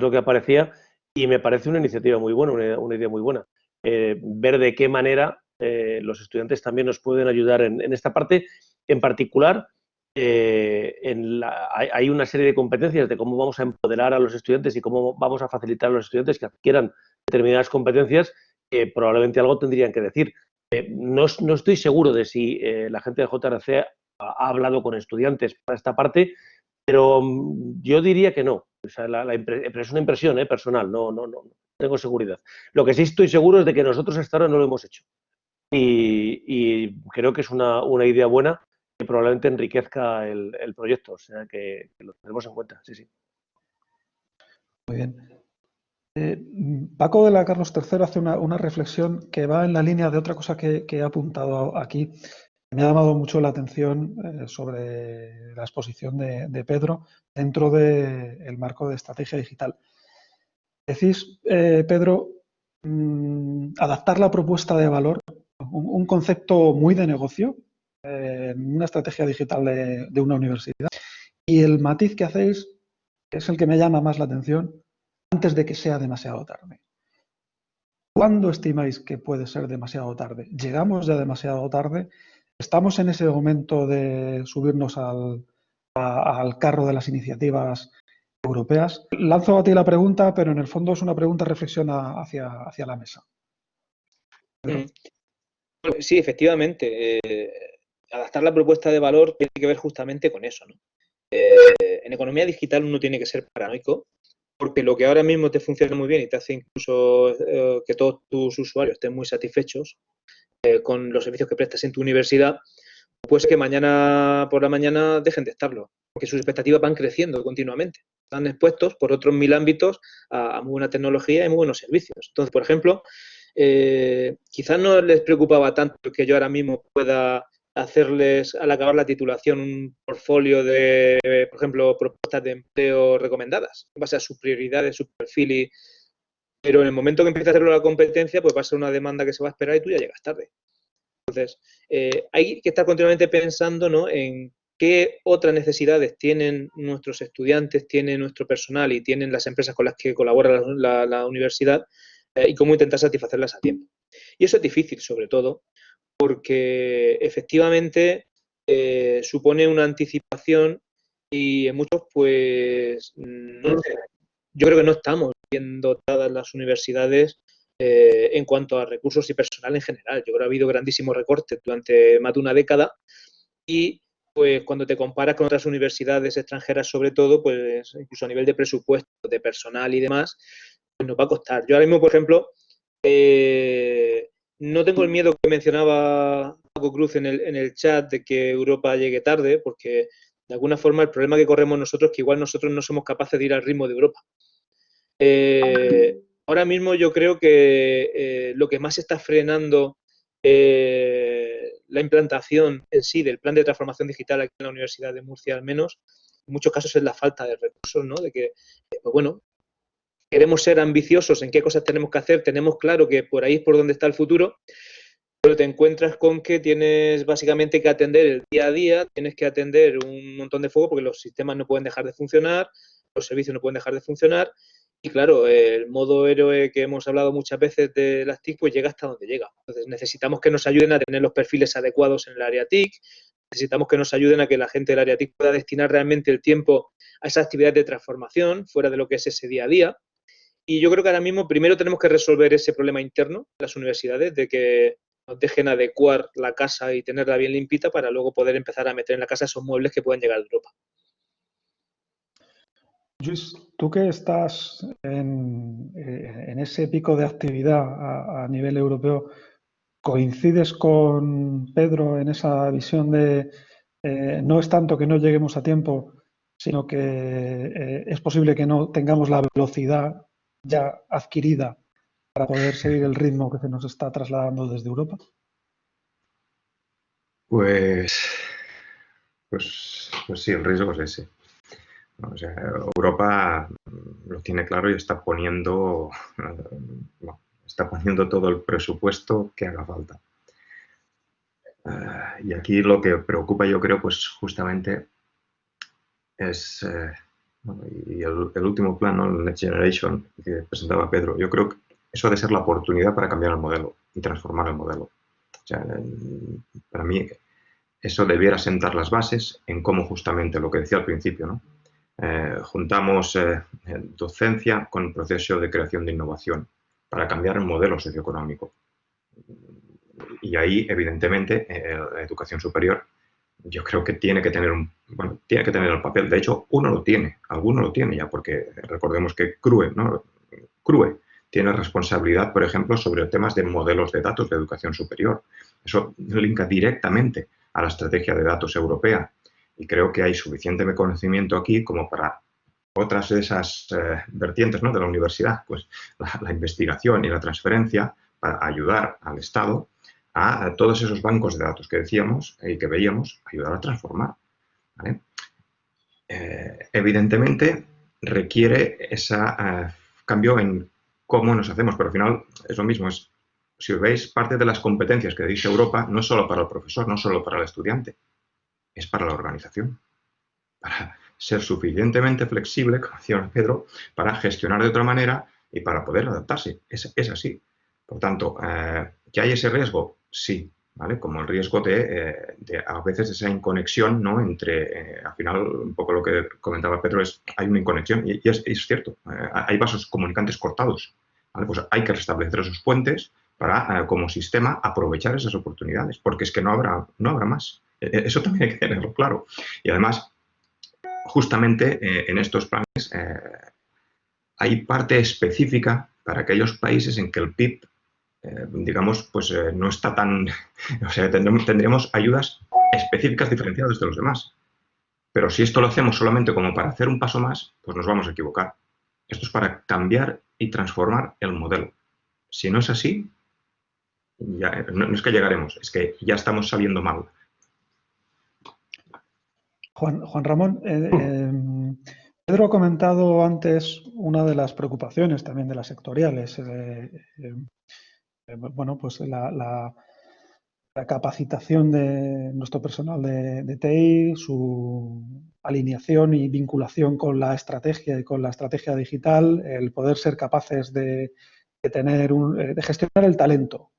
lo que aparecía y me parece una iniciativa muy buena, una idea muy buena. Ver de qué manera los estudiantes también nos pueden ayudar en esta parte. En particular, hay una serie de competencias de cómo vamos a empoderar a los estudiantes y cómo vamos a facilitar a los estudiantes que adquieran determinadas competencias que probablemente algo tendrían que decir. No estoy seguro de si la gente de JRC ha hablado con estudiantes para esta parte, pero yo diría que no. O sea, pero es una impresión personal, no tengo seguridad. Lo que sí estoy seguro es de que nosotros hasta ahora no lo hemos hecho. Y creo que es una idea buena que probablemente enriquezca el proyecto. O sea, que lo tenemos en cuenta, sí. Muy bien. Paco de la Carlos III hace una reflexión que va en la línea de otra cosa que he apuntado aquí. Me ha llamado mucho la atención sobre la exposición de Pedro dentro del marco de estrategia digital. Decís, Pedro, adaptar la propuesta de valor, un concepto muy de negocio en una estrategia digital de una universidad. Y el matiz que hacéis es el que me llama más la atención, antes de que sea demasiado tarde. ¿Cuándo estimáis que puede ser demasiado tarde? ¿Llegamos ya demasiado tarde? ¿Estamos en ese momento de subirnos al carro de las iniciativas europeas? Lanzo a ti la pregunta, pero en el fondo es una pregunta reflexión hacia la mesa. Sí, efectivamente. Adaptar la propuesta de valor tiene que ver justamente con eso, ¿no? En economía digital uno tiene que ser paranoico, porque lo que ahora mismo te funciona muy bien y te hace incluso que todos tus usuarios estén muy satisfechos con los servicios que prestas en tu universidad, pues que mañana por la mañana dejen de estarlo, porque sus expectativas van creciendo continuamente. Están expuestos por otros 1000 ámbitos a muy buena tecnología y muy buenos servicios. Entonces, por ejemplo, quizás no les preocupaba tanto que yo ahora mismo pueda hacerles al acabar la titulación un portfolio de, por ejemplo, propuestas de empleo recomendadas, en base a sus prioridades, su perfil, pero en el momento que empiece a hacerlo la competencia, pues va a ser una demanda que se va a esperar y tú ya llegas tarde. Entonces, hay que estar continuamente pensando, ¿no?, en qué otras necesidades tienen nuestros estudiantes, tiene nuestro personal y tienen las empresas con las que colabora la universidad, y cómo intentar satisfacerlas a tiempo. Y eso es difícil, sobre todo, porque efectivamente supone una anticipación y en muchos, pues, yo creo que no estamos bien dotadas las universidades en cuanto a recursos y personal en general. Yo creo que ha habido grandísimos recortes durante más de una década y pues cuando te comparas con otras universidades extranjeras, sobre todo, pues incluso a nivel de presupuesto, de personal y demás, pues nos va a costar. Yo ahora mismo, por ejemplo, no tengo el miedo que mencionaba Paco Cruz en el chat de que Europa llegue tarde, porque de alguna forma el problema que corremos nosotros es que igual nosotros no somos capaces de ir al ritmo de Europa. Ahora mismo yo creo que lo que más está frenando la implantación en sí del plan de transformación digital aquí en la Universidad de Murcia, al menos, en muchos casos es la falta de recursos, ¿no? De que, pues bueno, queremos ser ambiciosos en qué cosas tenemos que hacer, tenemos claro que por ahí es por donde está el futuro, pero te encuentras con que tienes básicamente que atender el día a día, tienes que atender un montón de fuego porque los sistemas no pueden dejar de funcionar, los servicios no pueden dejar de funcionar y claro, el modo héroe que hemos hablado muchas veces de las TIC pues llega hasta donde llega. Entonces necesitamos que nos ayuden a tener los perfiles adecuados en el área TIC, necesitamos que nos ayuden a que la gente del área TIC pueda destinar realmente el tiempo a esas actividades de transformación fuera de lo que es ese día a día. Y yo creo que ahora mismo primero tenemos que resolver ese problema interno de las universidades, de que nos dejen adecuar la casa y tenerla bien limpita para luego poder empezar a meter en la casa esos muebles que puedan llegar de Europa. Luis, tú que estás en ese pico de actividad a nivel europeo, ¿coincides con Pedro en esa visión de no es tanto que no lleguemos a tiempo, sino que es posible que no tengamos la velocidad ya adquirida para poder seguir el ritmo que se nos está trasladando desde Europa? Pues sí, el riesgo es ese. O sea, Europa lo tiene claro y está poniendo todo el presupuesto que haga falta. Y aquí lo que preocupa, yo creo, pues justamente es y el último plan, ¿no? El Next Generation que presentaba Pedro. Yo creo que eso ha de ser la oportunidad para cambiar el modelo y transformar el modelo. O sea, para mí eso debiera sentar las bases en cómo justamente lo que decía al principio, ¿no? Juntamos docencia con el proceso de creación de innovación para cambiar el modelo socioeconómico. Y ahí, evidentemente, la educación superior, yo creo que tiene que tener el papel. De hecho, alguno lo tiene ya, porque recordemos que CRUE, ¿no? CRUE tiene responsabilidad, por ejemplo, sobre temas de modelos de datos de educación superior. Eso linka directamente a la estrategia de datos europea. Y creo que hay suficiente conocimiento aquí como para otras de esas vertientes, ¿no?, de la universidad, pues la investigación y la transferencia para ayudar al Estado a todos esos bancos de datos que decíamos y que veíamos, ayudar a transformar, ¿vale? Evidentemente requiere ese cambio en cómo nos hacemos, pero al final es lo mismo. Si os veis, parte de las competencias que dice Europa no es solo para el profesor, no solo para el estudiante, es para la organización, para ser suficientemente flexible, como decía Pedro, para gestionar de otra manera y para poder adaptarse. Es así. Por tanto, ¿que hay ese riesgo? Sí, ¿vale? Como el riesgo de a veces esa inconexión, ¿no?, entre, al final, un poco lo que comentaba Pedro, hay una inconexión y es cierto, hay vasos comunicantes cortados, ¿vale? Pues hay que restablecer esos puentes para, como sistema, aprovechar esas oportunidades, porque es que no habrá más. Eso también hay que tenerlo claro. Y además, justamente en estos planes hay parte específica para aquellos países en que el PIB, digamos, pues no está tan... O sea, tendremos ayudas específicas diferenciadas de los demás. Pero si esto lo hacemos solamente como para hacer un paso más, pues nos vamos a equivocar. Esto es para cambiar y transformar el modelo. Si no es así, ya, no es que llegaremos, es que ya estamos saliendo mal. Juan Ramón, Pedro ha comentado antes una de las preocupaciones también de las sectoriales. Bueno, pues la capacitación de nuestro personal de TI, su alineación y vinculación con la estrategia y con la estrategia digital, el poder ser capaces de gestionar el talento.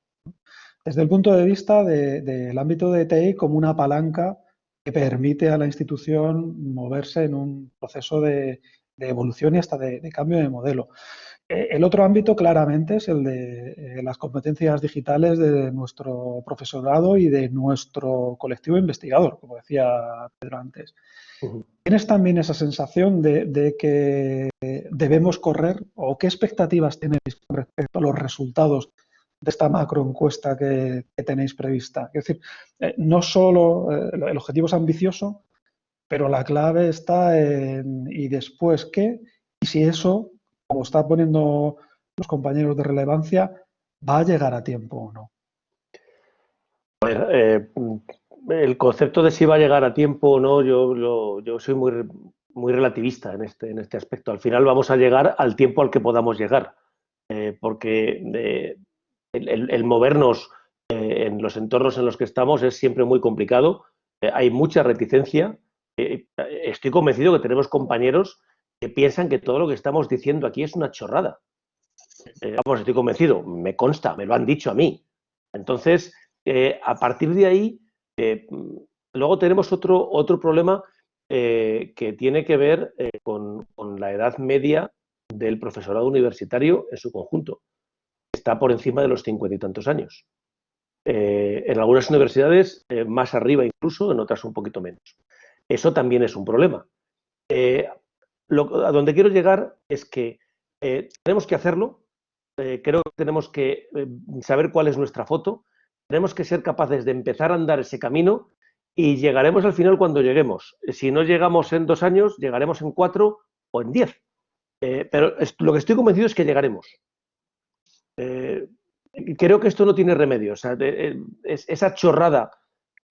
Desde el punto de vista del ámbito de TI como una palanca que permite a la institución moverse en un proceso de evolución y hasta de cambio de modelo. El otro ámbito claramente es el de las competencias digitales de nuestro profesorado y de nuestro colectivo investigador, como decía Pedro antes. ¿Tienes también esa sensación de que debemos correr o qué expectativas tenéis con respecto a los resultados de esta macroencuesta que tenéis prevista? Es decir, no solo el objetivo es ambicioso, pero la clave está en ¿y después qué? Y si eso, como está poniendo los compañeros de relevancia, va a llegar a tiempo o no. El concepto de si va a llegar a tiempo o no, yo soy muy relativista en este aspecto. Al final vamos a llegar al tiempo al que podamos llegar, porque el movernos en los entornos en los que estamos es siempre muy complicado. Hay mucha reticencia. Estoy convencido que tenemos compañeros que piensan que todo lo que estamos diciendo aquí es una chorrada. Estoy convencido, me consta, me lo han dicho a mí. Entonces, a partir de ahí, luego tenemos otro problema que tiene que ver con la edad media del profesorado universitario en su conjunto. Está por encima de los 50 y tantos años. En algunas universidades más arriba incluso, en otras un poquito menos. Eso también es un problema. A donde quiero llegar es que tenemos que hacerlo. Creo que tenemos que saber cuál es nuestra foto. Tenemos que ser capaces de empezar a andar ese camino y llegaremos al final cuando lleguemos. Si no llegamos en 2 años, llegaremos en 4 o en 10. Pero lo que estoy convencido es que llegaremos. Creo que esto no tiene remedio. O sea, esa chorrada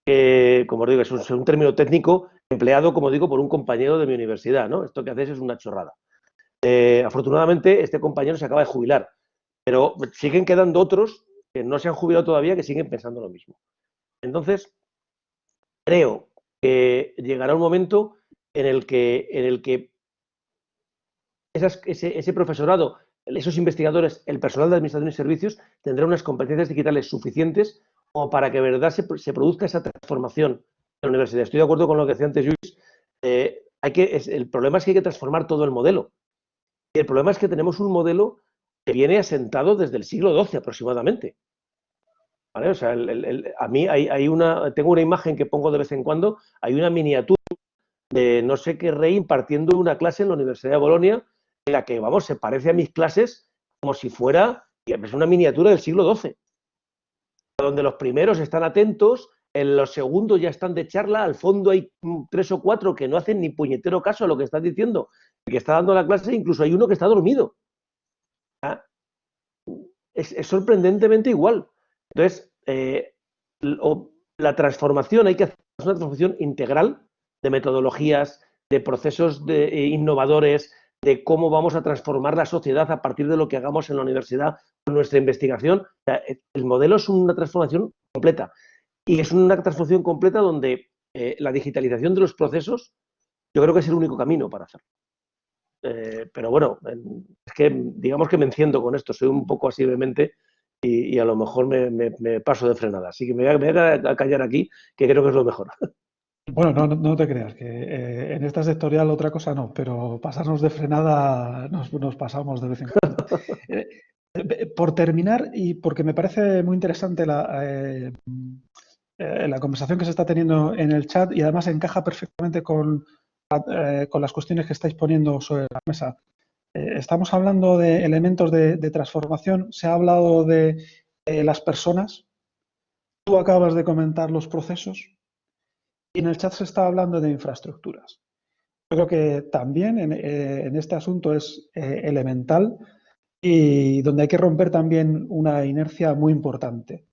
que, como os digo, es un término técnico empleado, como digo, por un compañero de mi universidad, ¿no? Esto que haces es una chorrada. Afortunadamente, este compañero se acaba de jubilar, pero siguen quedando otros que no se han jubilado todavía que siguen pensando lo mismo. Entonces, creo que llegará un momento en el que ese profesorado, esos investigadores, el personal de administración y servicios tendrá unas competencias digitales suficientes como para que de verdad se produzca esa transformación de la universidad. Estoy de acuerdo con lo que decía antes Luis. El problema es que hay que transformar todo el modelo. Y el problema es que tenemos un modelo que viene asentado desde el siglo XII aproximadamente. ¿Vale? O sea, a mí tengo una imagen que pongo de vez en cuando, hay una miniatura de no sé qué rey impartiendo una clase en la Universidad de Bolonia, en la que, vamos, se parece a mis clases como si fuera una miniatura del siglo XII, donde los primeros están atentos, en los segundos ya están de charla, al fondo hay 3 o 4 que no hacen ni puñetero caso a lo que están diciendo, que está dando la clase, incluso hay uno que está dormido. Es sorprendentemente igual. Entonces, la transformación hay que hacer una transformación integral de metodologías, de procesos innovadores, de cómo vamos a transformar la sociedad a partir de lo que hagamos en la universidad con nuestra investigación. O sea, el modelo es una transformación completa. Y es una transformación completa donde la digitalización de los procesos yo creo que es el único camino para hacerlo. Pero bueno, es que digamos que me enciendo con esto, soy un poco así vehemente y a lo mejor me paso de frenada. Así que me voy a callar aquí, que creo que es lo mejor. Bueno, no te creas, que en esta sectorial otra cosa no, pero pasarnos de frenada nos pasamos de vez en cuando. Por terminar, y porque me parece muy interesante la conversación que se está teniendo en el chat y además encaja perfectamente con las cuestiones que estáis poniendo sobre la mesa. Estamos hablando de elementos de transformación, se ha hablado de las personas, tú acabas de comentar los procesos y en el chat se está hablando de infraestructuras. Yo creo que también en este asunto es elemental y donde hay que romper también una inercia muy importante.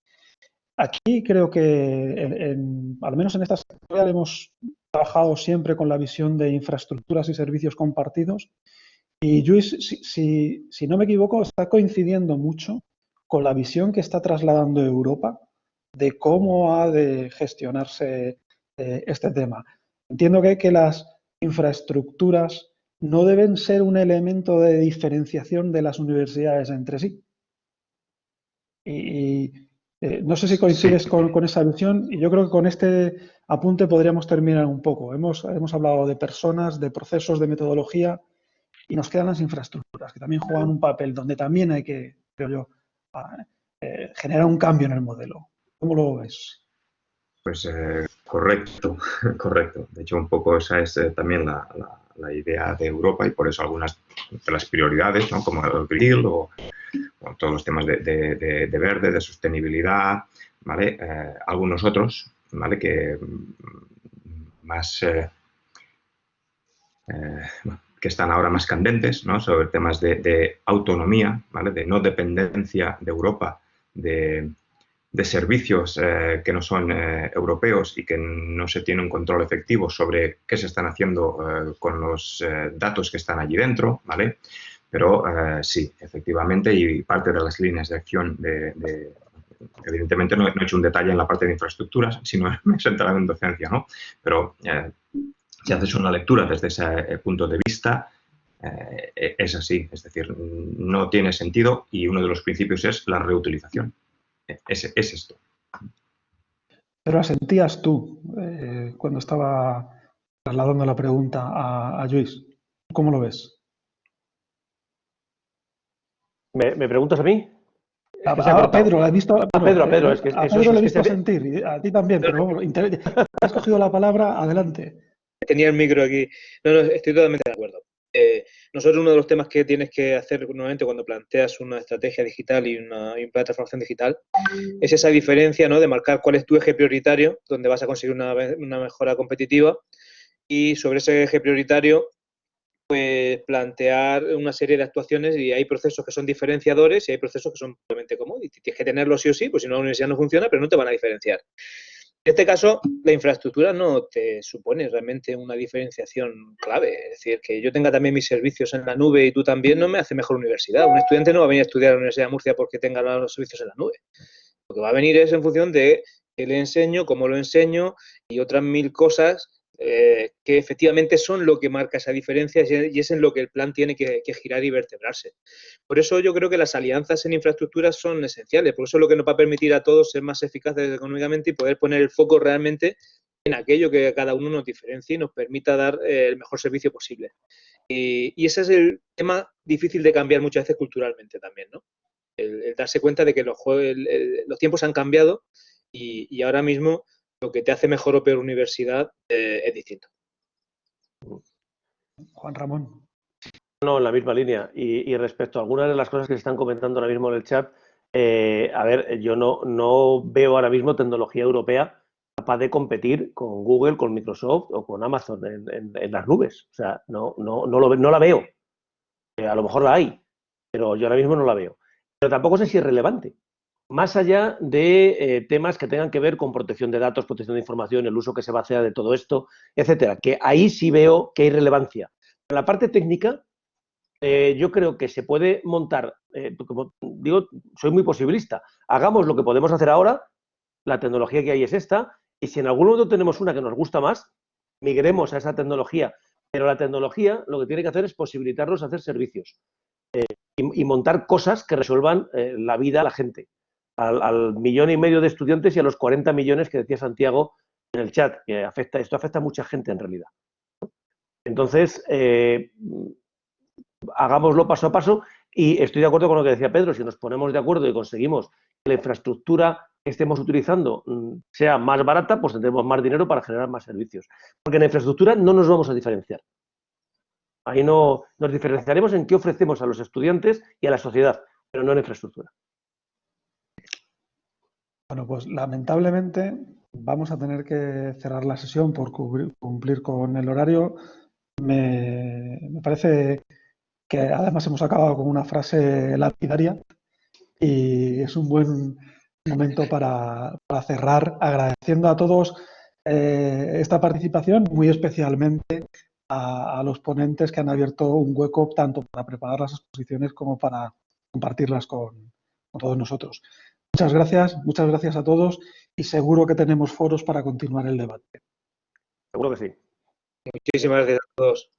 Aquí creo que, al menos en esta sectorial, hemos trabajado siempre con la visión de infraestructuras y servicios compartidos. Y Lluís, si no me equivoco, está coincidiendo mucho con la visión que está trasladando Europa de cómo ha de gestionarse este tema. Entiendo que las infraestructuras no deben ser un elemento de diferenciación de las universidades entre sí. No sé si coincides Sí. con esa visión, y yo creo que con este apunte podríamos terminar un poco. Hemos hablado de personas, de procesos, de metodología, y nos quedan las infraestructuras, que también juegan un papel donde también hay que, creo yo, generar un cambio en el modelo. ¿Cómo lo ves? Pues correcto, correcto. De hecho, un poco esa es también la idea de Europa, y por eso algunas de las prioridades, ¿no? Como el Green Deal o todos los temas de verde, de sostenibilidad, ¿vale? Algunos otros, ¿vale? Que más que están ahora más candentes, ¿no? Sobre temas de autonomía, ¿vale? De no dependencia de Europa, de servicios que no son europeos y que no se tiene un control efectivo sobre qué se están haciendo con los datos que están allí dentro, ¿vale? Pero sí, efectivamente, y parte de las líneas de acción evidentemente no he hecho un detalle en la parte de infraestructuras, sino me centrado en docencia, ¿no? Pero si haces una lectura desde ese punto de vista, es así, es decir, no tiene sentido, y uno de los principios es la reutilización. Es esto. Pero sentías tú cuando estaba trasladando la pregunta a Lluís. ¿Cómo lo ves? ¿Me preguntas a mí? Es que se ha A cortado. Pedro, ¿la has visto? A Pedro, es que A eso Pedro le he es que visto se ve. sentir, y a ti también, pero vamos, has cogido la palabra, adelante. Tenía el micro aquí. No, estoy totalmente de acuerdo. Nosotros, uno de los temas que tienes que hacer nuevamente cuando planteas una estrategia digital y un plan de transformación digital es esa diferencia, ¿no? De marcar cuál es tu eje prioritario, donde vas a conseguir una mejora competitiva, y sobre ese eje prioritario, pues plantear una serie de actuaciones, y hay procesos que son diferenciadores y hay procesos que son puramente commodity. Tienes que tenerlo sí o sí, pues si no la universidad no funciona, pero no te van a diferenciar. En este caso, la infraestructura no te supone realmente una diferenciación clave. Es decir, que yo tenga también mis servicios en la nube y tú también, no me hace mejor universidad. Un estudiante no va a venir a estudiar a la Universidad de Murcia porque tenga los servicios en la nube. Lo que va a venir es en función de qué le enseño, cómo lo enseño y otras 1000 cosas que efectivamente son lo que marca esa diferencia, y es en lo que el plan tiene que girar y vertebrarse. Por eso yo creo que las alianzas en infraestructuras son esenciales, porque eso es lo que nos va a permitir a todos ser más eficaces económicamente y poder poner el foco realmente en aquello que cada uno nos diferencie y nos permita dar el mejor servicio posible. Y ese es el tema difícil de cambiar muchas veces culturalmente también, ¿no? El darse cuenta de que los tiempos han cambiado, y ahora mismo lo que te hace mejor o peor universidad es distinto. Juan Ramón. No, en la misma línea. Y respecto a algunas de las cosas que se están comentando ahora mismo en el chat, a ver, yo no veo ahora mismo tecnología europea capaz de competir con Google, con Microsoft o con Amazon en las nubes. O sea, no la veo. A lo mejor la hay, pero yo ahora mismo no la veo. Pero tampoco sé si es relevante. Más allá de temas que tengan que ver con protección de datos, protección de información, el uso que se va a hacer de todo esto, etcétera, que ahí sí veo que hay relevancia. En la parte técnica, yo creo que se puede montar, como digo, soy muy posibilista. Hagamos lo que podemos hacer ahora, la tecnología que hay es esta, y si en algún momento tenemos una que nos gusta más, migremos a esa tecnología. Pero la tecnología lo que tiene que hacer es posibilitarnos hacer servicios y montar cosas que resuelvan la vida a la gente. Al 1,5 millones de estudiantes y a los 40 millones que decía Santiago en el chat, que esto afecta a mucha gente en realidad. Entonces, hagámoslo paso a paso, y estoy de acuerdo con lo que decía Pedro. Si nos ponemos de acuerdo y conseguimos que la infraestructura que estemos utilizando sea más barata, pues tendremos más dinero para generar más servicios. Porque en la infraestructura no nos vamos a diferenciar. Ahí no nos diferenciaremos en qué ofrecemos a los estudiantes y a la sociedad, pero no en infraestructura. Bueno, pues lamentablemente vamos a tener que cerrar la sesión por cumplir con el horario. Me parece que además hemos acabado con una frase lapidaria, y es un buen momento para cerrar, agradeciendo a todos esta participación, muy especialmente a los ponentes que han abierto un hueco tanto para preparar las exposiciones como para compartirlas con todos nosotros. Muchas gracias a todos y seguro que tenemos foros para continuar el debate. Seguro que sí. Muchísimas gracias a todos.